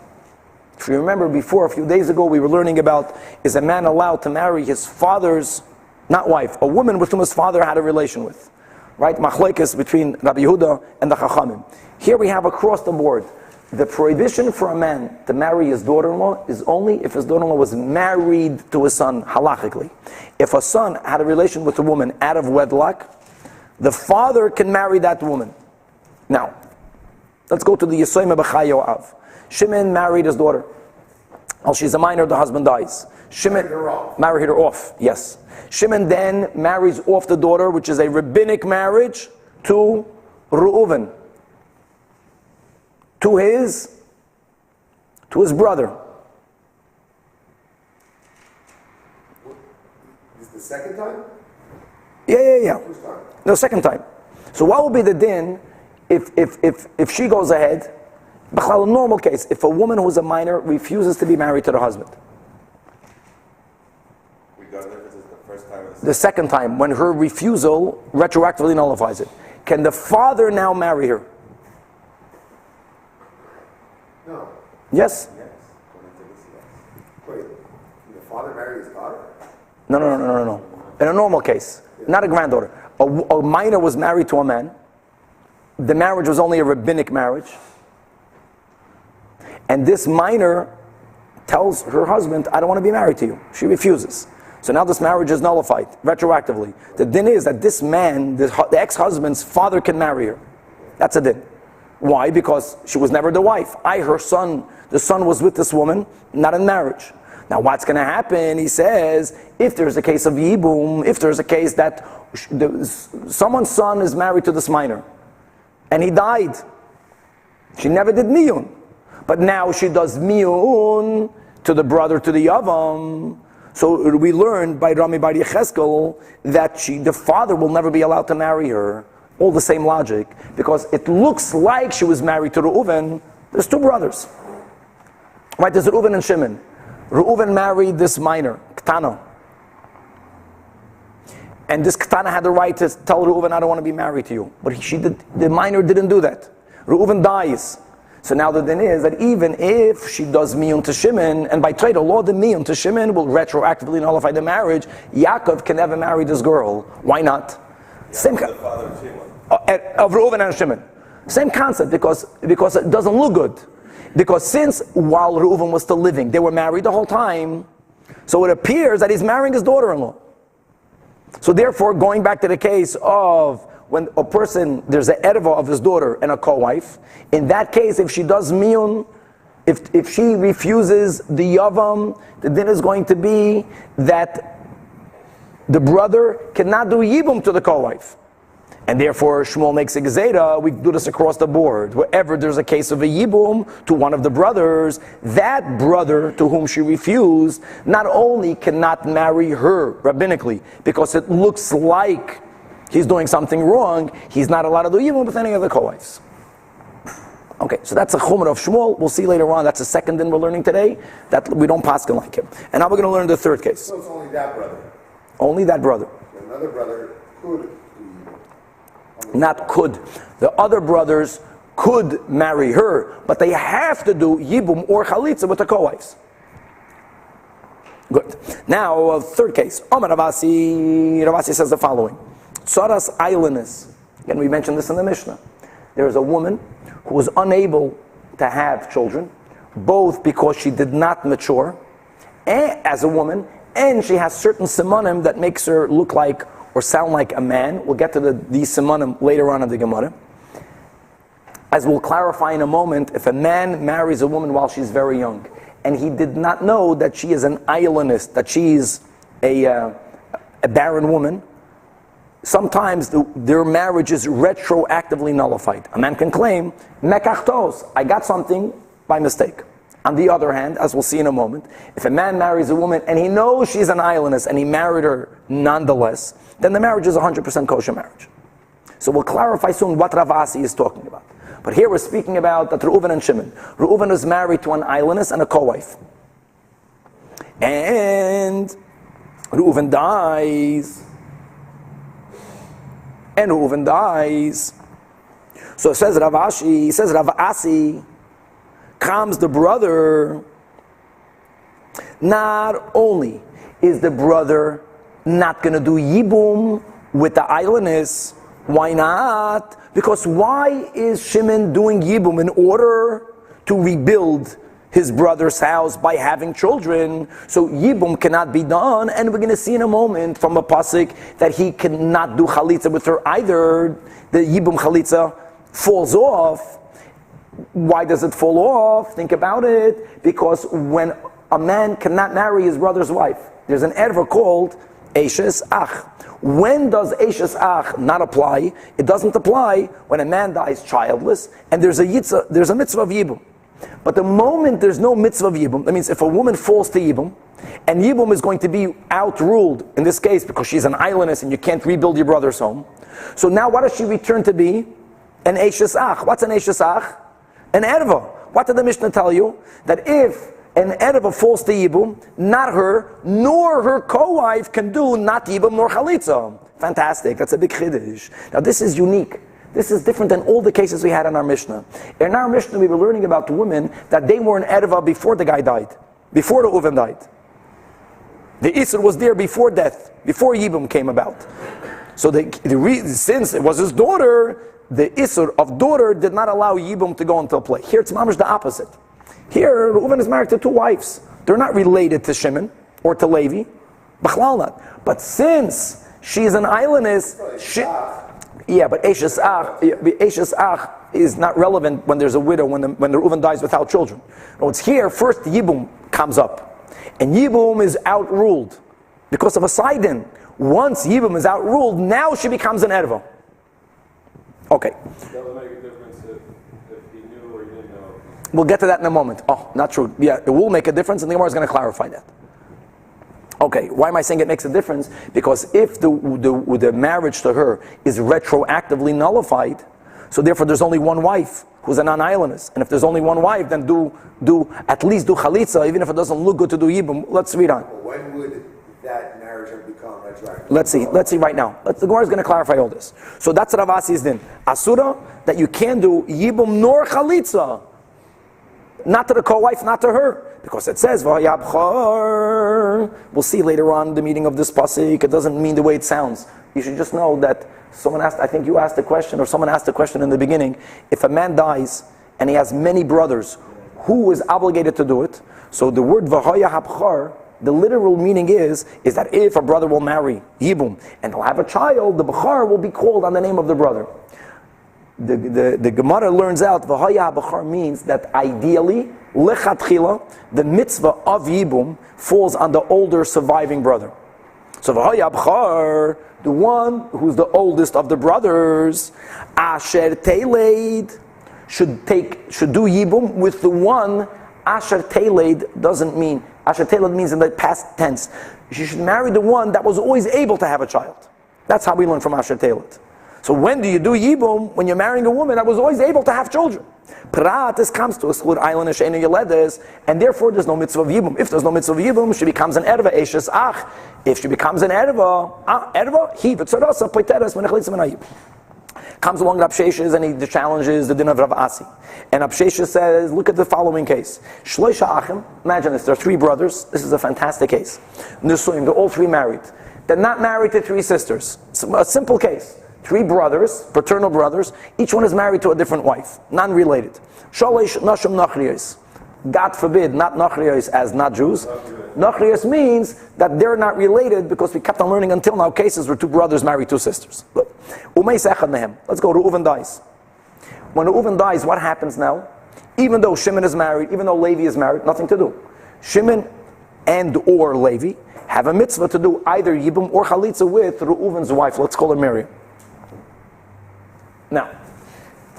If you remember before, a few days ago, we were learning about, is a man allowed to marry his father's, not wife, a woman with whom his father had a relation with. Right? Machlekes between Rabbi Yehuda and the Chachamim. Here we have across the board, the prohibition for a man to marry his daughter-in-law is only if his daughter-in-law was married to his son halachically. If a son had a relation with a woman out of wedlock, the father can marry that woman. Now, let's go to the Yisayim B'Chayo Av. Shimon married his daughter. While she's a minor, the husband dies. Shimon married her off, yes. Shimon then marries off the daughter, which is a rabbinic marriage, to Reuven, to his brother. Is the second time? Yeah. First time. No, second time. So what will be the din if she goes ahead? A normal case, if a woman who's a minor refuses to be married to the husband. Regardless if it's the first time or The second time, when her refusal retroactively nullifies it. Can the father now marry her? No. Yes? Yes. Wait, the father married his daughter? No. In a normal case, not a granddaughter. A minor was married to a man. The marriage was only a rabbinic marriage. And this minor tells her husband, I don't want to be married to you. She refuses. So now this marriage is nullified, retroactively. The din is that this man, the ex-husband's father, can marry her. That's a din. Why? Because she was never the wife. Her son, the son was with this woman, not in marriage. Now what's going to happen, he says, if there's a case of yibum, if there's a case that someone's son is married to this minor, and he died, she never did miyun. But now she does miyun to the brother, to the yavam. So we learned by Rami Bar Yecheskel that the father will never be allowed to marry her. All the same logic, because it looks like she was married to Reuven. There's two brothers. Right, there's Reuven and Shimon. Reuven married this minor, Ketana. And this Ketana had the right to tell Reuven, I don't want to be married to you. But the minor didn't do that. Reuven dies. So now the din is that even if she does miyun to Shimon, and by Torah law the miyun to Shimon will retroactively nullify the marriage, Yaakov can never marry this girl. Why not? Same the father of Shimon. Of Reuven and Shimon. Same concept, because it doesn't look good. Because since while Reuven was still living, they were married the whole time, so it appears that he's marrying his daughter-in-law. So therefore, going back to the case of when a person, there's an erva of his daughter and a co-wife, in that case, if she does miyun, if she refuses the yavam, the din is going to be that the brother cannot do yibum to the co-wife. And therefore, Shmuel makes a gezerah. We do this across the board. Wherever there's a case of a yibum to one of the brothers, that brother to whom she refused not only cannot marry her rabbinically, because it looks like he's doing something wrong, he's not allowed to do yibum with any of the co-wives. Okay, so that's a chumrah of Shmuel. We'll see later on. That's the second din we're learning today, that we don't paskin like him. And now we're going to learn the third case. So it's only that brother. Only that brother. Another brother could. Not could. The other brothers could marry her, but they have to do yibum or chalitza with the co-wives. Good. Now, third case. Omar Ravasi says the following. Tzaras Eilinus. Again, we mentioned this in the Mishnah. There is a woman who was unable to have children, both because she did not mature as a woman, and she has certain simanim that makes her look like or sound like a man. We'll get to these simanim later on in the Gemara. As we'll clarify in a moment, if a man marries a woman while she's very young, and he did not know that she is an aylanist, that she's a barren woman, sometimes their marriage is retroactively nullified. A man can claim, mekachtos, I got something by mistake. On the other hand, as we'll see in a moment, if a man marries a woman and he knows she's an aylanus and he married her nonetheless, then the marriage is 100% kosher marriage. So we'll clarify soon what Rav Asi is talking about. But here we're speaking about that Reuven and Shimon. Reuven is married to an aylanus and a co-wife. And Reuven dies. And Reuven dies. So it says Rav Asi, comes the brother. Not only is the brother not going to do yibum with the aylanus, why not? Because why is Shimon doing yibum? In order to rebuild his brother's house by having children. So yibum cannot be done, and we're going to see in a moment from a pasuk that he cannot do chalitza with her either. The yibum chalitza falls off. Why does it fall off? Think about it. Because when a man cannot marry his brother's wife, there's an erva called Eishes Ach. When does Eishes Ach not apply? It doesn't apply when a man dies childless and there's a mitzvah of Yibum. But the moment there's no mitzvah of Yibum, that means if a woman falls to Yibum, and Yibum is going to be outruled, in this case because she's an aylanus and you can't rebuild your brother's home. So now what does she return to be? An Eishes Ach. What's an Eishes Ach? An erva. What did the Mishnah tell you? That if an erva falls to Yibum, not her, nor her co-wife can do not Yibum nor Chalitza. Fantastic. That's a big chiddush. Now this is unique. This is different than all the cases we had in our Mishnah. In our Mishnah we were learning about the women that they were an erva before the guy died. Before the Reuven died. The Isur was there before death. Before Yibum came about. So since it was his daughter, the Isur of daughter did not allow Yibum to go into play. Here it's mamish the opposite. Here, Reuven is married to two wives. They're not related to Shimon or to Levi. B'chlal not. But since she's an aylanus, but Eishes Ach is not relevant when there's a widow, when the Reuven dies without children. No, it's here, first Yibum comes up. And Yibum is outruled because of a Sidon. Once Yibum is outruled, now she becomes an erva. Okay. That would make a difference if he knew or he didn't know. We'll get to that in a moment. Oh, not true. Yeah, it will make a difference, and the Gemara is going to clarify that. Okay, why am I saying it makes a difference? Because if the marriage to her is retroactively nullified, so therefore there's only one wife who's a non-aylanus. And if there's only one wife, then at least do chalitza, even if it doesn't look good to do yibum. Let's read on. When would that marriage have become retroactive? Let's see right now. The Gemara is going to clarify all this. So that's Rav Asi's din. Asura, that you can't do yibum nor chalitza. Not to the co-wife, not to her. Because it says, V'hayabchar. We'll see later on the meaning of this pasuk. It doesn't mean the way it sounds. You should just know that someone asked, I think you asked the question, or someone asked the question in the beginning, if a man dies and he has many brothers, who is obligated to do it? So the word V'hayabchar, the literal meaning is that if a brother will marry Yibum and he'll have a child, the Bechar will be called on the name of the brother. The Gemara learns out V'haya Bechar means that ideally, lechatchila, the mitzvah of Yibum falls on the older surviving brother. So V'haya Bechar, the one who's the oldest of the brothers, Asher Teleid, should do Yibum with the one. Asher Teleid doesn't mean, Asher Teleid means in the past tense. She should marry the one that was always able to have a child. That's how we learn from Asher Teleid. So when do you do Yibum? When you're marrying a woman that was always able to have children. Pratis comes to exclude aylanus she'eino yeledes, and therefore there's no mitzvah of Yibum. If there's no mitzvah of Yibum, she becomes an erva, Eishes Ach. If she becomes an erva, he v'tzarasa poiteres menechlitzim menayib. Comes along Rab Sheshes and he challenges the din of Rav Asi. And Rab Sheshes says, look at the following case. Shloisha Achim, imagine this, there are three brothers. This is a fantastic case. Nisuim, they're all three married. They're not married to three sisters. It's a simple case. Three brothers, paternal brothers, each one is married to a different wife, non-related. Shalish nashim nachriyos. God forbid, not nachriyos as not Jews. Nachriyos means that they're not related because we kept on learning until now cases where two brothers marry two sisters. Let's go. Reuven dies. When Reuven dies, what happens now? Even though Shimon is married, even though Levi is married, nothing to do. Shimon and or Levi have a mitzvah to do either Yibum or Chalitza with Reuven's wife. Let's call her Miriam. Now,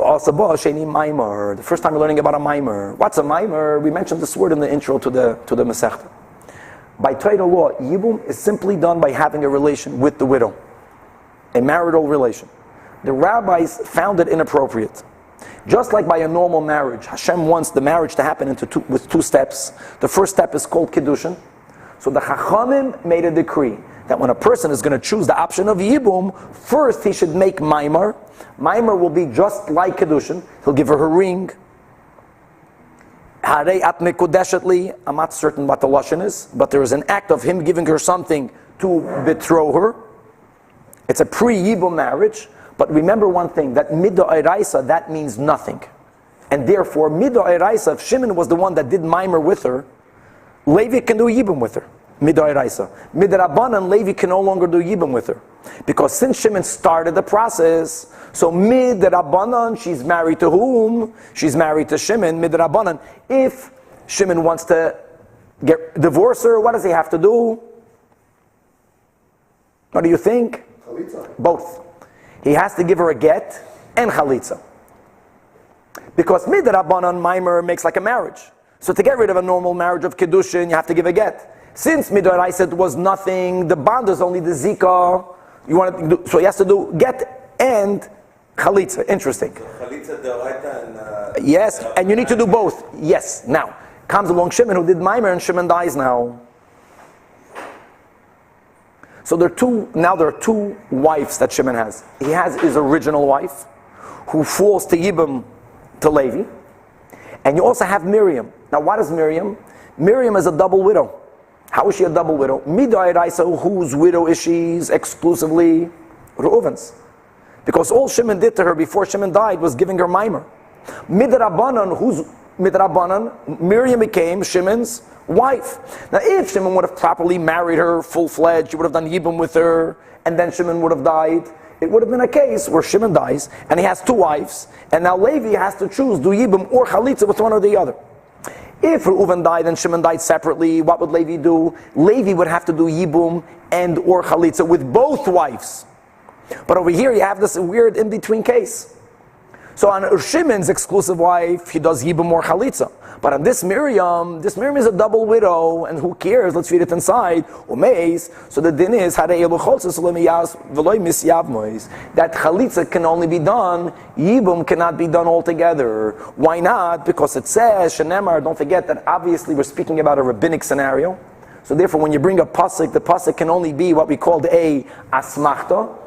The first time we're learning about a maimer. What's a maimer? We mentioned this word in the intro to the Masechta. By Torah law, yibum is simply done by having a relation with the widow, a marital relation. The rabbis found it inappropriate. Just like by a normal marriage, Hashem wants the marriage to happen with two steps. The first step is called kiddushin. So the Chachamim made a decree that when a person is going to choose the option of yibum, first he should make maimer. Maimer will be just like kiddushin. He'll give her ring. Harei at mekudeshet li. I'm not certain what the lashon is, but there is an act of him giving her something to betroth her. It's a pre-yibum marriage. But remember one thing, that midah eraisa, that means nothing. And therefore, midah eraisa, if Shimon was the one that did maimer with her, Levi can do yibum with her. Midah eraisa. Midah rabbanan, Levi can no longer do yibum with her. Because since Shimon started the process, so midah rabbanan, she's married to whom? She's married to Shimon, midah rabbanan. If Shimon wants to divorce her, what does he have to do? What do you think? Chalitza. Both. He has to give her a get and chalitza. Because midah rabbanan maimer makes like a marriage. So to get rid of a normal marriage of kiddushin, you have to give a get. Since midah oraisa was nothing, the bond is only the zika. So he has to do get and chalitza. Interesting. So chalitza deoraita and yes, and you need to do both. Yes. Now comes along Shimon who did maimer, and Shimon dies now. So there are two wives that Shimon has. He has his original wife, who falls to Yibam to Levi. And you also have Miriam. Now what is Miriam? Miriam is a double widow. How is she a double widow? Midah eraisa, whose widow is she? Exclusively Reuven's. Because all Shimon did to her before Shimon died was giving her maimer. Midah rabbanan, whose midah rabbanan? Miriam became Shimon's wife. Now if Shimon would have properly married her full-fledged, he would have done yibum with her, and then Shimon would have died, it would have been a case where Shimon dies, and he has two wives, and now Levi has to choose, do yibum or chalitza with one or the other. If Reuven died and Shimon died separately, what would Levi do? Levi would have to do yibum and or chalitza with both wives. But over here you have this weird in-between case. So on Shimon's exclusive wife, he does yibum or chalitza. But on this Miriam is a double widow, and who cares? Let's read it inside. So the din is that chalitza can only be done, yibum cannot be done altogether. Why not? Because it says, Shenemar, don't forget that obviously we're speaking about a rabbinic scenario. So therefore when you bring a pasuk, the pasuk can only be what we called a asmachta.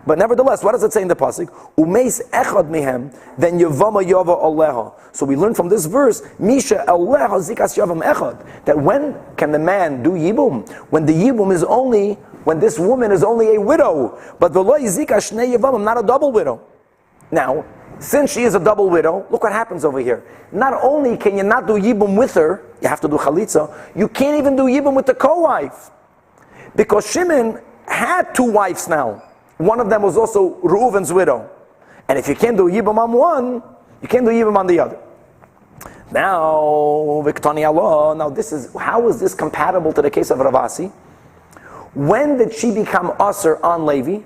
But nevertheless, what does it say in the pasuk? Umeis echad mihem, then yevama yava aleha. So we learn from this verse, Misha aleha zikas yavam echad, that when can the man do yibum? When the yibum is only, when this woman is only a widow, but v'lo zikas shnei yevamim, not a double widow. Now, since she is a double widow, look what happens over here. Not only can you not do yibum with her, you have to do chalitza, you can't even do yibum with the co-wife. Because Shimon had two wives now. One of them was also Reuven's widow. And if you can't do Yibam on one, you can't do Yibam on the other. Now, Viktani Allah, how is this compatible to the case of Ravasi? When did she become Asr on Levi?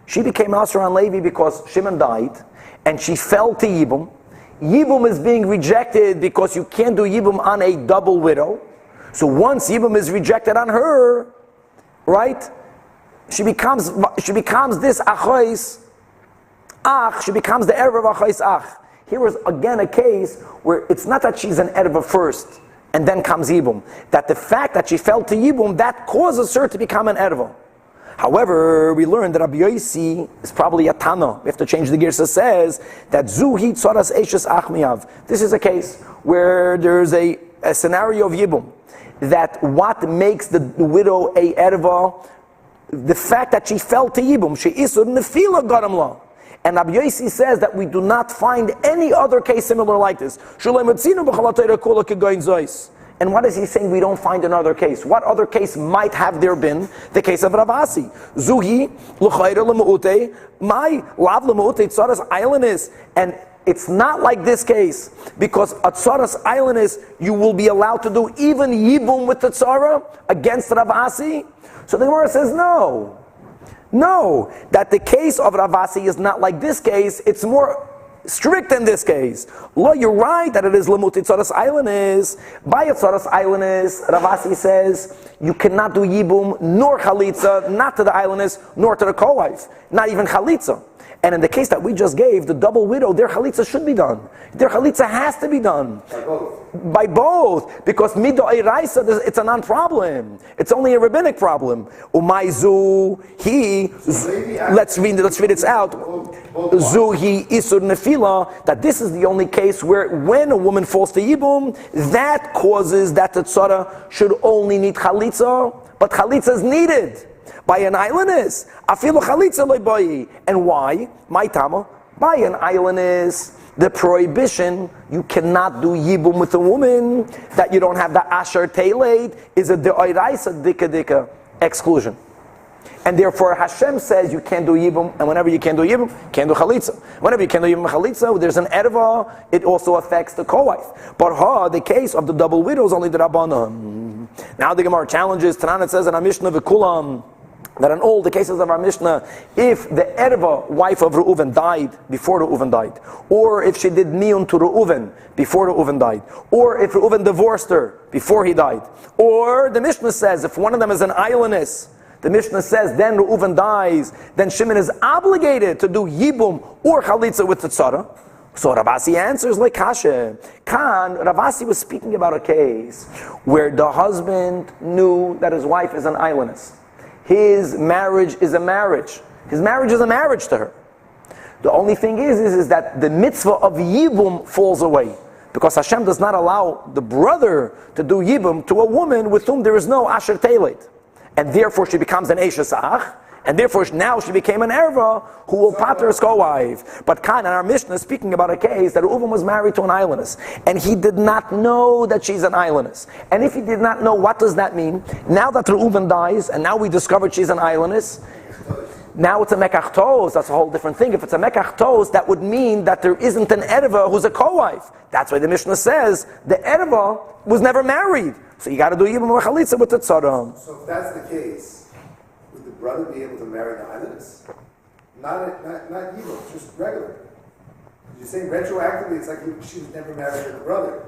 She became Asr on Levi because Shimon died, and she fell to Yibam. Yibam is being rejected because you can't do Yibam on a double widow. So once Yibam is rejected on her, right? She becomes this achos ach. She becomes the erev of achos ach. Here is again a case where it's not that she's an erev first and then comes yibum. That the fact that she fell to yibum, that causes her to become an erev. However, we learned that Rabbi Yossi is probably a Tana. We have to change the girsa. Says that zuhi tzoras eshes ach miyav. This is a case where there's a scenario of yibum, that what makes the widow a erva, the fact that she fell to yibum, she isur nefila garam la. And Rabbi Yossi says that we do not find any other case similar like this. And what is he saying? We don't find another case. What other case might have there been? The case of Ravasi. Zuhi l'chayra l'me'utei, my lav l'me'utei tzaras island is, and it's not like this case, because a tzaras island is, you will be allowed to do even yibum with the tzara against Ravasi. So the Gemara says no. No, that the case of Ravasi is not like this case, it's more strict in this case. Lo, you're right that it is lemut tzoras islandis. By a tzoras islandis, Ravasi says you cannot do yibum nor chalitza, not to the islandis nor to the co-wife, not even chalitza. And in the case that we just gave, the double widow, their chalitza should be done. Their chalitza has to be done. By both. By both. Because mido eiraisa, it's a non-problem. It's only a rabbinic problem. Umaizu, let's read it out. Zu hi isur nefila, that this is the only case where when a woman falls to yibum, that causes that the tzara should only need chalitza, but chalitza is needed by an islandess. Afilu chalitza loy boyi. And why? My tama. By an islandess, the prohibition, you cannot do yibum with a woman, that you don't have the asher teiled, is a de'oraisa dika exclusion. And therefore Hashem says you can't do yibum, and whenever you can't do yibum, you can't do chalitza. Whenever you can't do yibum and chalitza, there's an erva, it also affects the co-wife. But the case of the double widow is only the Rabbanan. Now the Gemara challenges, Tanan says in our Mishnah v'kulam, that in all the cases of our Mishnah, if the erva wife of Reuven died before Reuven died, or if she did miyun to Reuven before Reuven died, or if Reuven divorced her before he died, or the Mishnah says if one of them is an islandess, the Mishnah says then Reuven dies, then Shimon is obligated to do yibum or chalitza with the tzara. So Ravasi answers like Kasha. Ravasi was speaking about a case where the husband knew that his wife is an islandess. His marriage is a marriage. His marriage is a marriage to her. The only thing is that the mitzvah of yibum falls away. Because Hashem does not allow the brother to do yibum to a woman with whom there is no asher telet. And therefore she becomes an eshes ach. And therefore now she became an erva who will pater his co-wife. But Khan, in our Mishnah, is speaking about a case that Reuven was married to an islandess. And he did not know that she's an islandess. And if he did not know, what does that mean? Now that Reuven dies, and now we discovered she's an islandess, now it's a mekach tos. That's a whole different thing. If it's a mekach tos, that would mean that there isn't an erva who's a co-wife. That's why the Mishnah says the erva was never married. So you got to do yibum or chalitza with the tzara. So if that's the case, would the brother be able to marry the islandess? Not yibum, just regular. You're saying retroactively, it's like she was never married to the brother.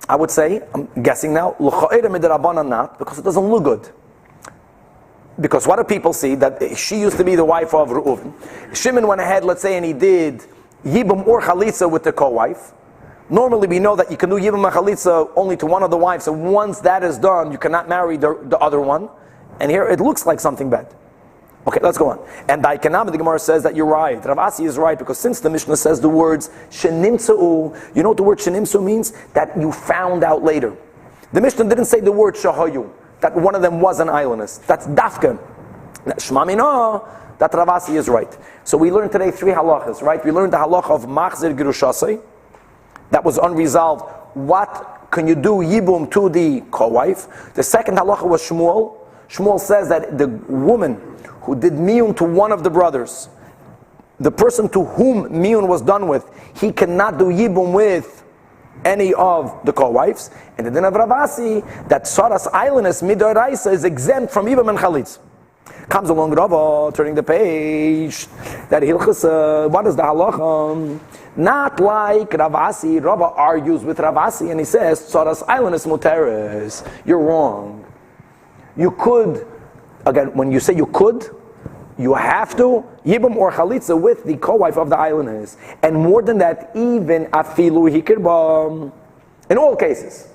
I would say, I'm guessing now, l'cha'ira midrabanan not, because it doesn't look good. Because what do people see? That she used to be the wife of Reuven. Shimon went ahead, let's say, and he did yibum or chalitza with the co-wife. Normally we know that you can do yibum and chalitza only to one of the wives, and once that is done, you cannot marry the other one. And here it looks like something bad. Okay, let's go on. And Daikanam, the Gemara says that you're right. Ravasi is right, because since the Mishnah says the words shenimtzu, you know what the word shenimtzu means? That you found out later. The Mishnah didn't say the word shahayu, that one of them was an islandess. That's dafka. Shmamina, that Ravasi is right. So we learned today 3 halachas, right? We learned the halacha of machzir girushasei, that was unresolved. What can you do yibum to the co-wife? The second halacha was Shmuel. Shmuel says that the woman who did miyun to one of the brothers, the person to whom miyun was done with, he cannot do yibum with any of the co-wives. And the din of Ravasi, that Saras islandess midoraisa is exempt from yibum and chalitz. Comes along Rava, turning the page, that hilchas, what is the halacha? Not like Ravasi. Rava argues with Ravasi and he says, Saras islandess muteres. You're wrong. You could, again, when you say you could, you have to, yibum or chalitza with the co-wife of the islandess. And more than that, even afilu hikirba, in all cases.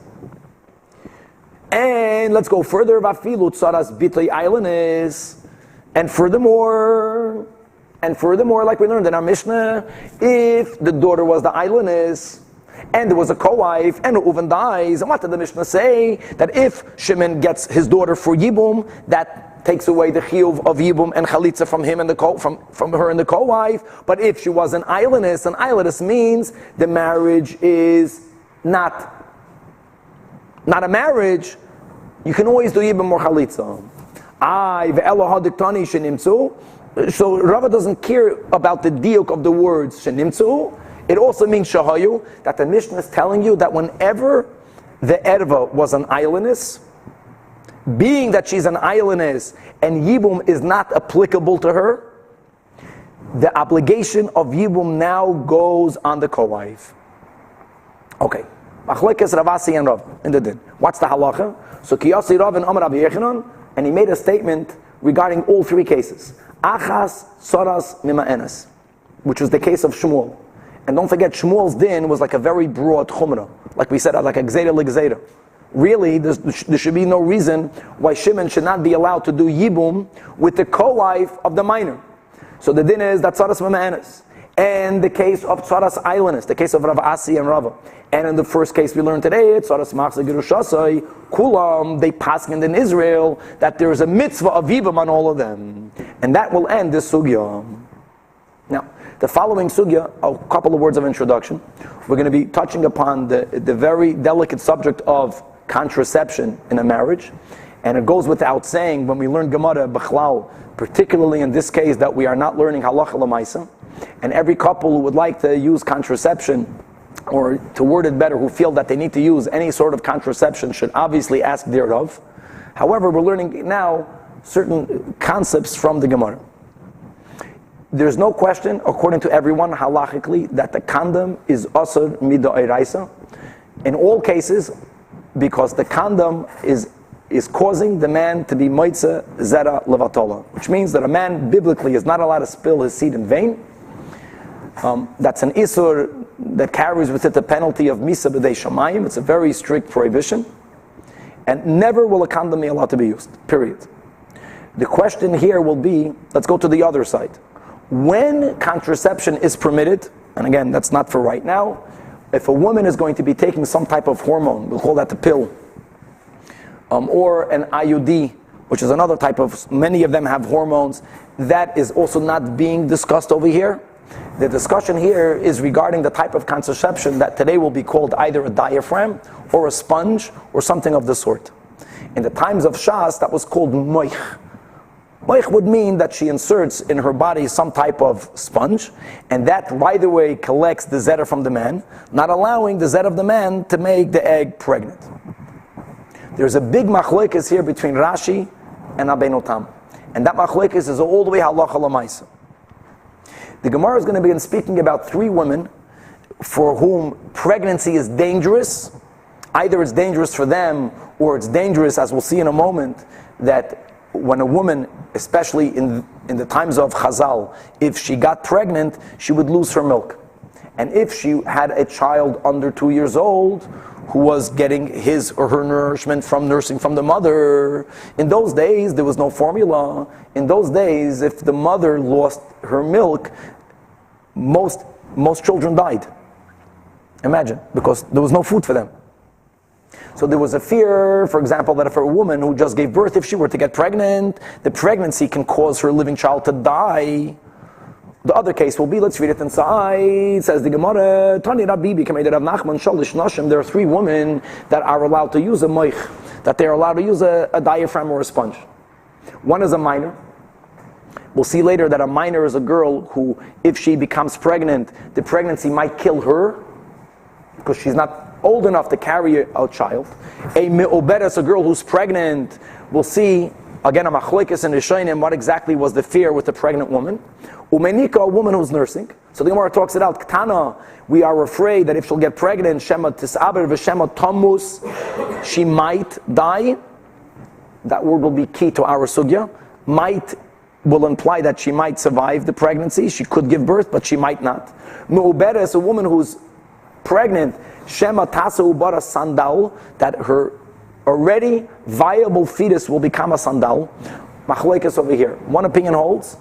And let's go further, afilu tsaras bitli islandess. And furthermore, like we learned in our Mishnah, if the daughter was the islandess, and there was a co-wife, and Reuven dies, and what did the Mishnah say? That if Shimon gets his daughter for yibum, that takes away the chiyuv of yibum and chalitza from him and from her and the co-wife. But if she was an islandess means the marriage is not a marriage. You can always do yibum or chalitza. So Rava doesn't care about the diuk of the words shenimtzu. It also means shahayu, that the Mishnah is telling you that whenever the erva was an islandess, being that she's an ayiloness and Yibum is not applicable to her, the obligation of Yibum now goes on the co-wife. Okay. Machlekes Ravasi and Rav in the din. What's the halacha? So Kiyasi Rav and Amar Rabbi Yechanan, and he made a statement regarding all three cases. Achas, Soras, Mima'enes, which was the case of Shmuel. And don't forget, Shmuel's din was like a very broad chumrah. Like we said, like a gzeira l'gzeira. Really, there should be no reason why Shimon should not be allowed to do Yibum with the co-wife of the minor. So the din is that Soras Mima'enes. And the case of Tzaras Islanders, the case of Rav Asi and Rava. And in the first case we learned today, Tzaras Machzah Girushasai, Kulam, they paskined in Israel that there is a mitzvah of Yibam on all of them. And that will end this sugya. Now, the following sugya, a couple of words of introduction. We're going to be touching upon the very delicate subject of contraception in a marriage. And it goes without saying, when we learn Gemara, B'chlal, particularly in this case, that we are not learning Halacha L'maisa. And every couple who would like to use contraception, or to word it better, who feel that they need to use any sort of contraception, should obviously ask their Rav. However, we're learning now certain concepts from the Gemara. There's no question, according to everyone, halachically, that the condom is asur mid'oraisa in all cases, because the condom is causing the man to be moitze zera levatola, which means that a man biblically is not allowed to spill his seed in vain. That's an isur that carries with it the penalty of misa b'dei shamayim. It's a very strict prohibition, and never will a condom be allowed to be used, period. The question here will be, let's go to the other side. When contraception is permitted, and again, that's not for right now, if a woman is going to be taking some type of hormone, we'll call that the pill, or an IUD, which is another type of, many of them have hormones, that is also not being discussed over here. The discussion here is regarding the type of contraception that today will be called either a diaphragm or a sponge or something of the sort. In the times of Shas, that was called moich. Moich would mean that she inserts in her body some type of sponge, and that right away collects the zeta from the man, not allowing the zeta of the man to make the egg pregnant. There's a big machlekes here between Rashi and Rabbeinu Tam, and that machlekes is all the way halacha l'maisa. The Gemara is going to begin speaking about three women for whom pregnancy is dangerous. Either it's dangerous for them, or it's dangerous, as we'll see in a moment, that when a woman, especially in the times of Chazal, if she got pregnant, she would lose her milk. And if she had a child under 2 years old, who was getting his or her nourishment from nursing from the mother, in those days there was no formula. In those days, if the mother lost her milk, most children died. Imagine, because there was no food for them. So there was a fear, for example, that if a woman who just gave birth, if she were to get pregnant, the pregnancy can cause her living child to die. The other case will be, let's read it inside, says the Gemara, Tani Rabbi Rav Nachman Shalish Nashim, there are three women that are allowed to use a moich, that they are allowed to use a diaphragm or a sponge. One is a minor. We'll see later that a minor is a girl who, if she becomes pregnant, the pregnancy might kill her, because she's not old enough to carry a child. A me'oberes, a girl who's pregnant, we'll see, again, a machlekes and rishonim, what exactly was the fear with the pregnant woman. Umenika, a woman who's nursing. So the Gemara talks it out. Ktana, we are afraid that if she'll get pregnant, Shema tisaber v'Shema tamus, she might die. That word will be key to our sugya. Might will imply that she might survive the pregnancy. She could give birth, but she might not. Me'uberes, a woman who's pregnant, Shema tasa ubara sandal, that her already viable fetus will become a sandal. Machlekes over here. One opinion holds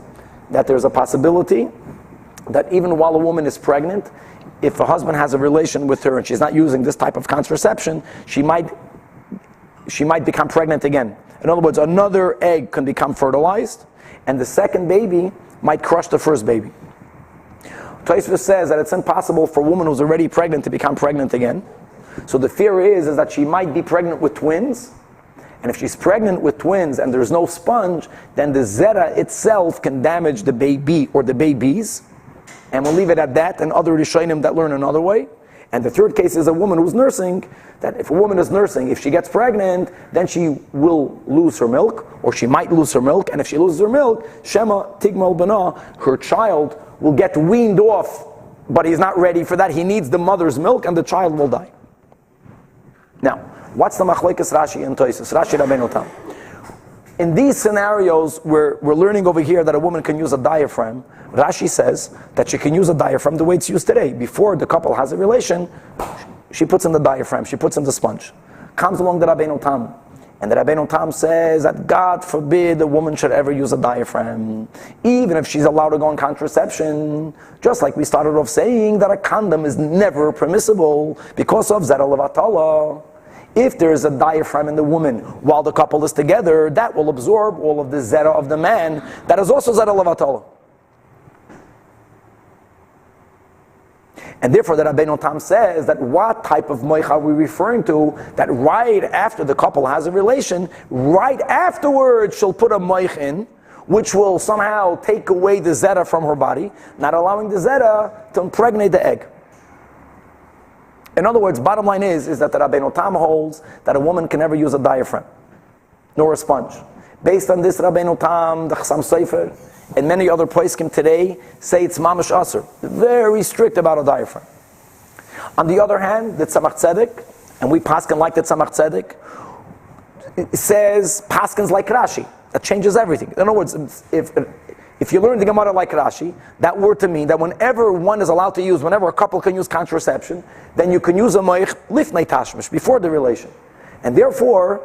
that there's a possibility that even while a woman is pregnant, if a husband has a relation with her and she's not using this type of contraception, she might become pregnant again. In other words, another egg can become fertilized, and the second baby might crush the first baby. Tosfos says that it's impossible for a woman who's already pregnant to become pregnant again. So the fear is that she might be pregnant with twins, and if she's pregnant with twins and there's no sponge, then the zera itself can damage the baby or the babies. And we'll leave it at that, and other rishonim that learn another way. And the third case is a woman who's nursing, that if a woman is nursing, if she gets pregnant, then she will lose her milk, or she might lose her milk, and if she loses her milk, Shema Tigmal Bana, her child will get weaned off, but he's not ready for that. He needs the mother's milk, and the child will die. Now, what's the machlekes Rashi and Tosfos? Rashi Rabbeinu Tam. In these scenarios, we're learning over here that a woman can use a diaphragm. Rashi says that she can use a diaphragm the way it's used today. Before the couple has a relation, she puts in the diaphragm, she puts in the sponge. Comes along the Rabbeinu Tam, and the Rabbeinu Tam says that God forbid a woman should ever use a diaphragm, even if she's allowed to go on contraception. Just like we started off saying that a condom is never permissible because of Zera Levatala. If there is a diaphragm in the woman while the couple is together, that will absorb all of the zera of the man. That is also zera levatala. And therefore, the Rabbeinu Tam says that what type of moich are we referring to? That right after the couple has a relation, right afterwards she'll put a moich in, which will somehow take away the zera from her body, not allowing the zera to impregnate the egg. In other words, bottom line is that the Rabbeinu Tam holds that a woman can never use a diaphragm, nor a sponge. Based on this, Rabbeinu Tam, the Chassam Sofer, and many other poskim today say it's mamash aser, very strict about a diaphragm. On the other hand, the Tzemach Tzedek, and we paskin like the Tzemach Tzedek, it says paskins like Rashi. That changes everything. In other words, if you learn the Gemara like Rashi, that word to mean that whenever one is allowed to use, whenever a couple can use contraception, then you can use a moich lifnei tashmish, before the relation. And therefore,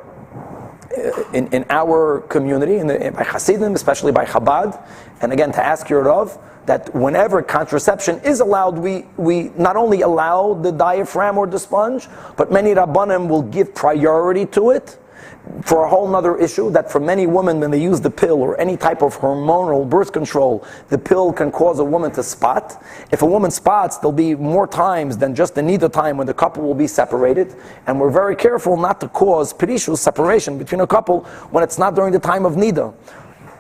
in our community, by Hasidim, especially by Chabad, and again to ask your Rav, that whenever contraception is allowed, we not only allow the diaphragm or the sponge, but many Rabbanim will give priority to it, for a whole other issue, that for many women, when they use the pill or any type of hormonal birth control, the pill can cause a woman to spot. If a woman spots, there'll be more times than just the nida time when the couple will be separated. And we're very careful not to cause perishus, separation between a couple, when it's not during the time of nida.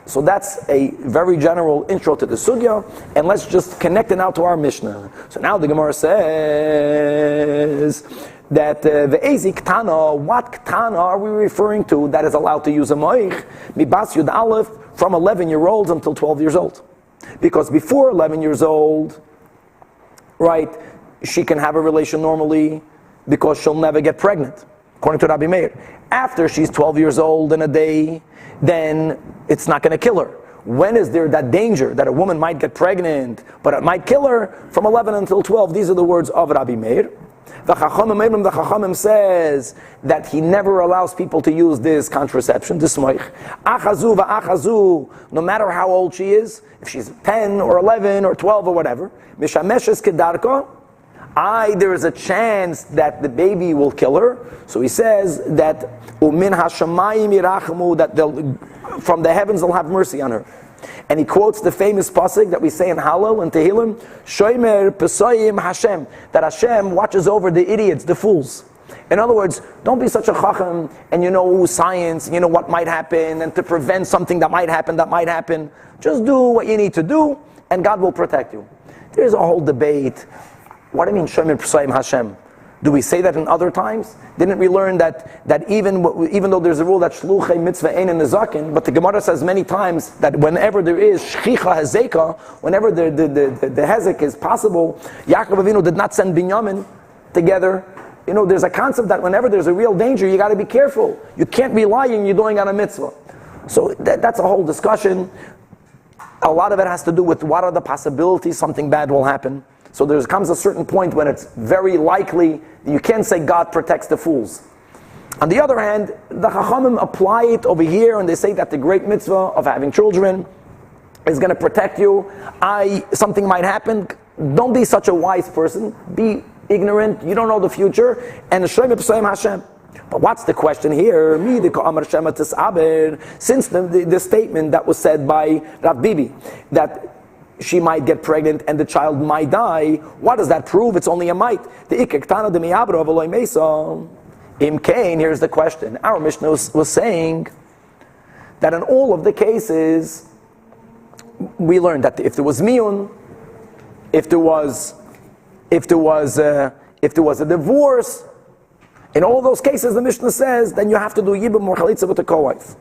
So that's a very general intro to the sugya, and let's just connect it now to our Mishnah. So now the Gemara says that the ezi ktana, what ktana are we referring to that is allowed to use a moich? Mibas yud aleph, from 11-year-olds until 12 years old. Because before 11 years old, right, she can have a relation normally because she'll never get pregnant, according to Rabbi Meir. After she's 12 years old and a day, then it's not going to kill her. When is there that danger that a woman might get pregnant, but it might kill her? From 11 until 12. These are the words of Rabbi Meir. The Chachamim says that he never allows people to use this contraception, this moich. Achazu va'achazu, no matter how old she is, if she's 10 or 11 or 12 or whatever, mishameshes kedarko, there is a chance that the baby will kill her. So he says that umin hashamayim yirachmu, that from the heavens they'll have mercy on her. And he quotes the famous pasuk that we say in Hallel and Tehillim, Shomer Pesayim Hashem, that Hashem watches over the idiots, the fools. In other words, don't be such a chacham and you know science, you know what might happen, and to prevent something that might happen. Just do what you need to do, and God will protect you. There's a whole debate. What do you mean Shomer Pesayim Hashem? Do we say that in other times? Didn't we learn that even though there's a rule that shluchei mitzvah ein nezakin, but the Gemara says many times that whenever there is shchicha hezeka, whenever the hezek is possible, Yaakov Avinu did not send Binyamin together. You know, there's a concept that whenever there's a real danger, you got to be careful. You can't be lying, you're doing on a mitzvah. So that's a whole discussion. A lot of it has to do with what are the possibilities something bad will happen. So there comes a certain point when it's very likely that you can't say God protects the fools. On the other hand, the Chachamim apply it over here, and they say that the great mitzvah of having children is going to protect you. Something might happen. Don't be such a wise person. Be ignorant. You don't know the future. And Hashem B'Sayim Hashem. But what's the question here? Since the statement that was said by Rav Bibi, that she might get pregnant and the child might die, what does that prove? It's only a might. The ikektana de miyabra of Eloi Mesa. Im Kain, here's the question. Our Mishnah was saying that in all of the cases, we learned that if there was miyun, if there was If there was a divorce, in all those cases, the Mishnah says, then you have to do Yibum or Chalitza with the co-wife.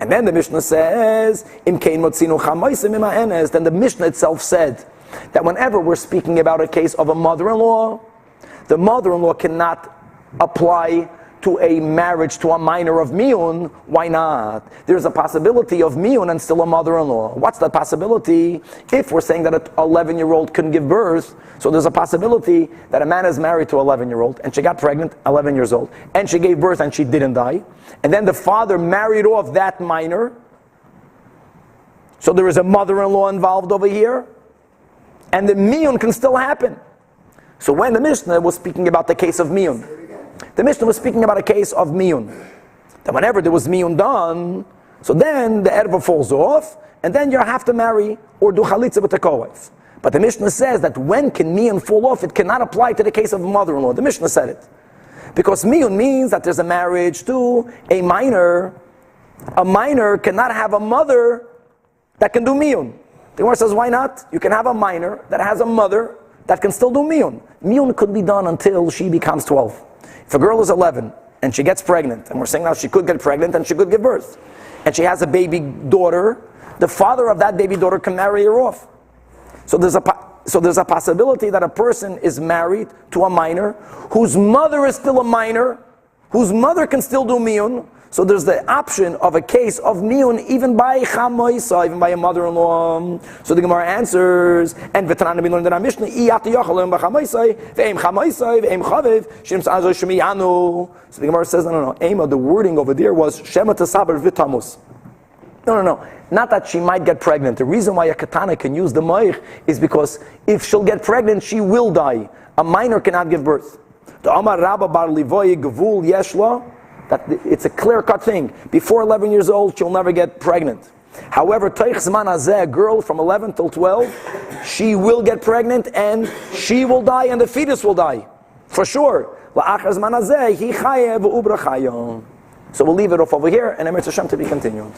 And then the Mishnah says, Im kein motzinu chamaisim ima enes. Then the Mishnah itself said that whenever we're speaking about a case of a mother-in-law, the mother-in-law cannot apply to a marriage to a minor of miyun. Why not? There's a possibility of miyun and still a mother-in-law. What's that possibility? If we're saying that an 11-year-old can give birth, so there's a possibility that a man is married to an 11-year-old and she got pregnant, 11 years old, and she gave birth and she didn't die, and then the father married off that minor. So there is a mother-in-law involved over here, and the miyun can still happen. So when the Mishnah was speaking about the case of miyun, the Mishnah was speaking about a case of miyun. That whenever there was miyun done, so then the erva falls off, and then you have to marry or do chalitza with the co-wife. But the Mishnah says that when can miyun fall off, it cannot apply to the case of a mother-in-law. The Mishnah said it. Because miyun means that there's a marriage to a minor. A minor cannot have a mother that can do miyun. The Gemara says, why not? You can have a minor that has a mother that can still do miyun. Miyun could be done until she becomes 12. If a girl is 11 and she gets pregnant, and we're saying now she could get pregnant and she could give birth, and she has a baby daughter, the father of that baby daughter can marry her off. So there's a possibility that a person is married to a minor whose mother is still a minor, whose mother can still do miyun. So there's the option of a case of miyun even by chamoisa, even by a mother-in-law. So the Gemara answers, and v'tanan we learned in our Mishnah, iyat yochalim b'chamoisa, ve'em chamoisa, ve'em chaviv, shem sa'azo shemiyanu. So the Gemara says, no. Ema, the wording over there was shema tasaber v'tamus. No. Not that she might get pregnant. The reason why a katana can use the moich is because if she'll get pregnant, she will die. A minor cannot give birth. The Amar Rabba bar Livoy gevul yeshla, that it's a clear-cut thing. Before 11 years old, she'll never get pregnant. However, Teich Zman Hazeh, a girl from 11 till 12, she will get pregnant and she will die and the fetus will die. For sure. La'achar Zman Hazeh, hi chayev u'ubra chayom. So we'll leave it off over here and Emetz Hashem to be continued.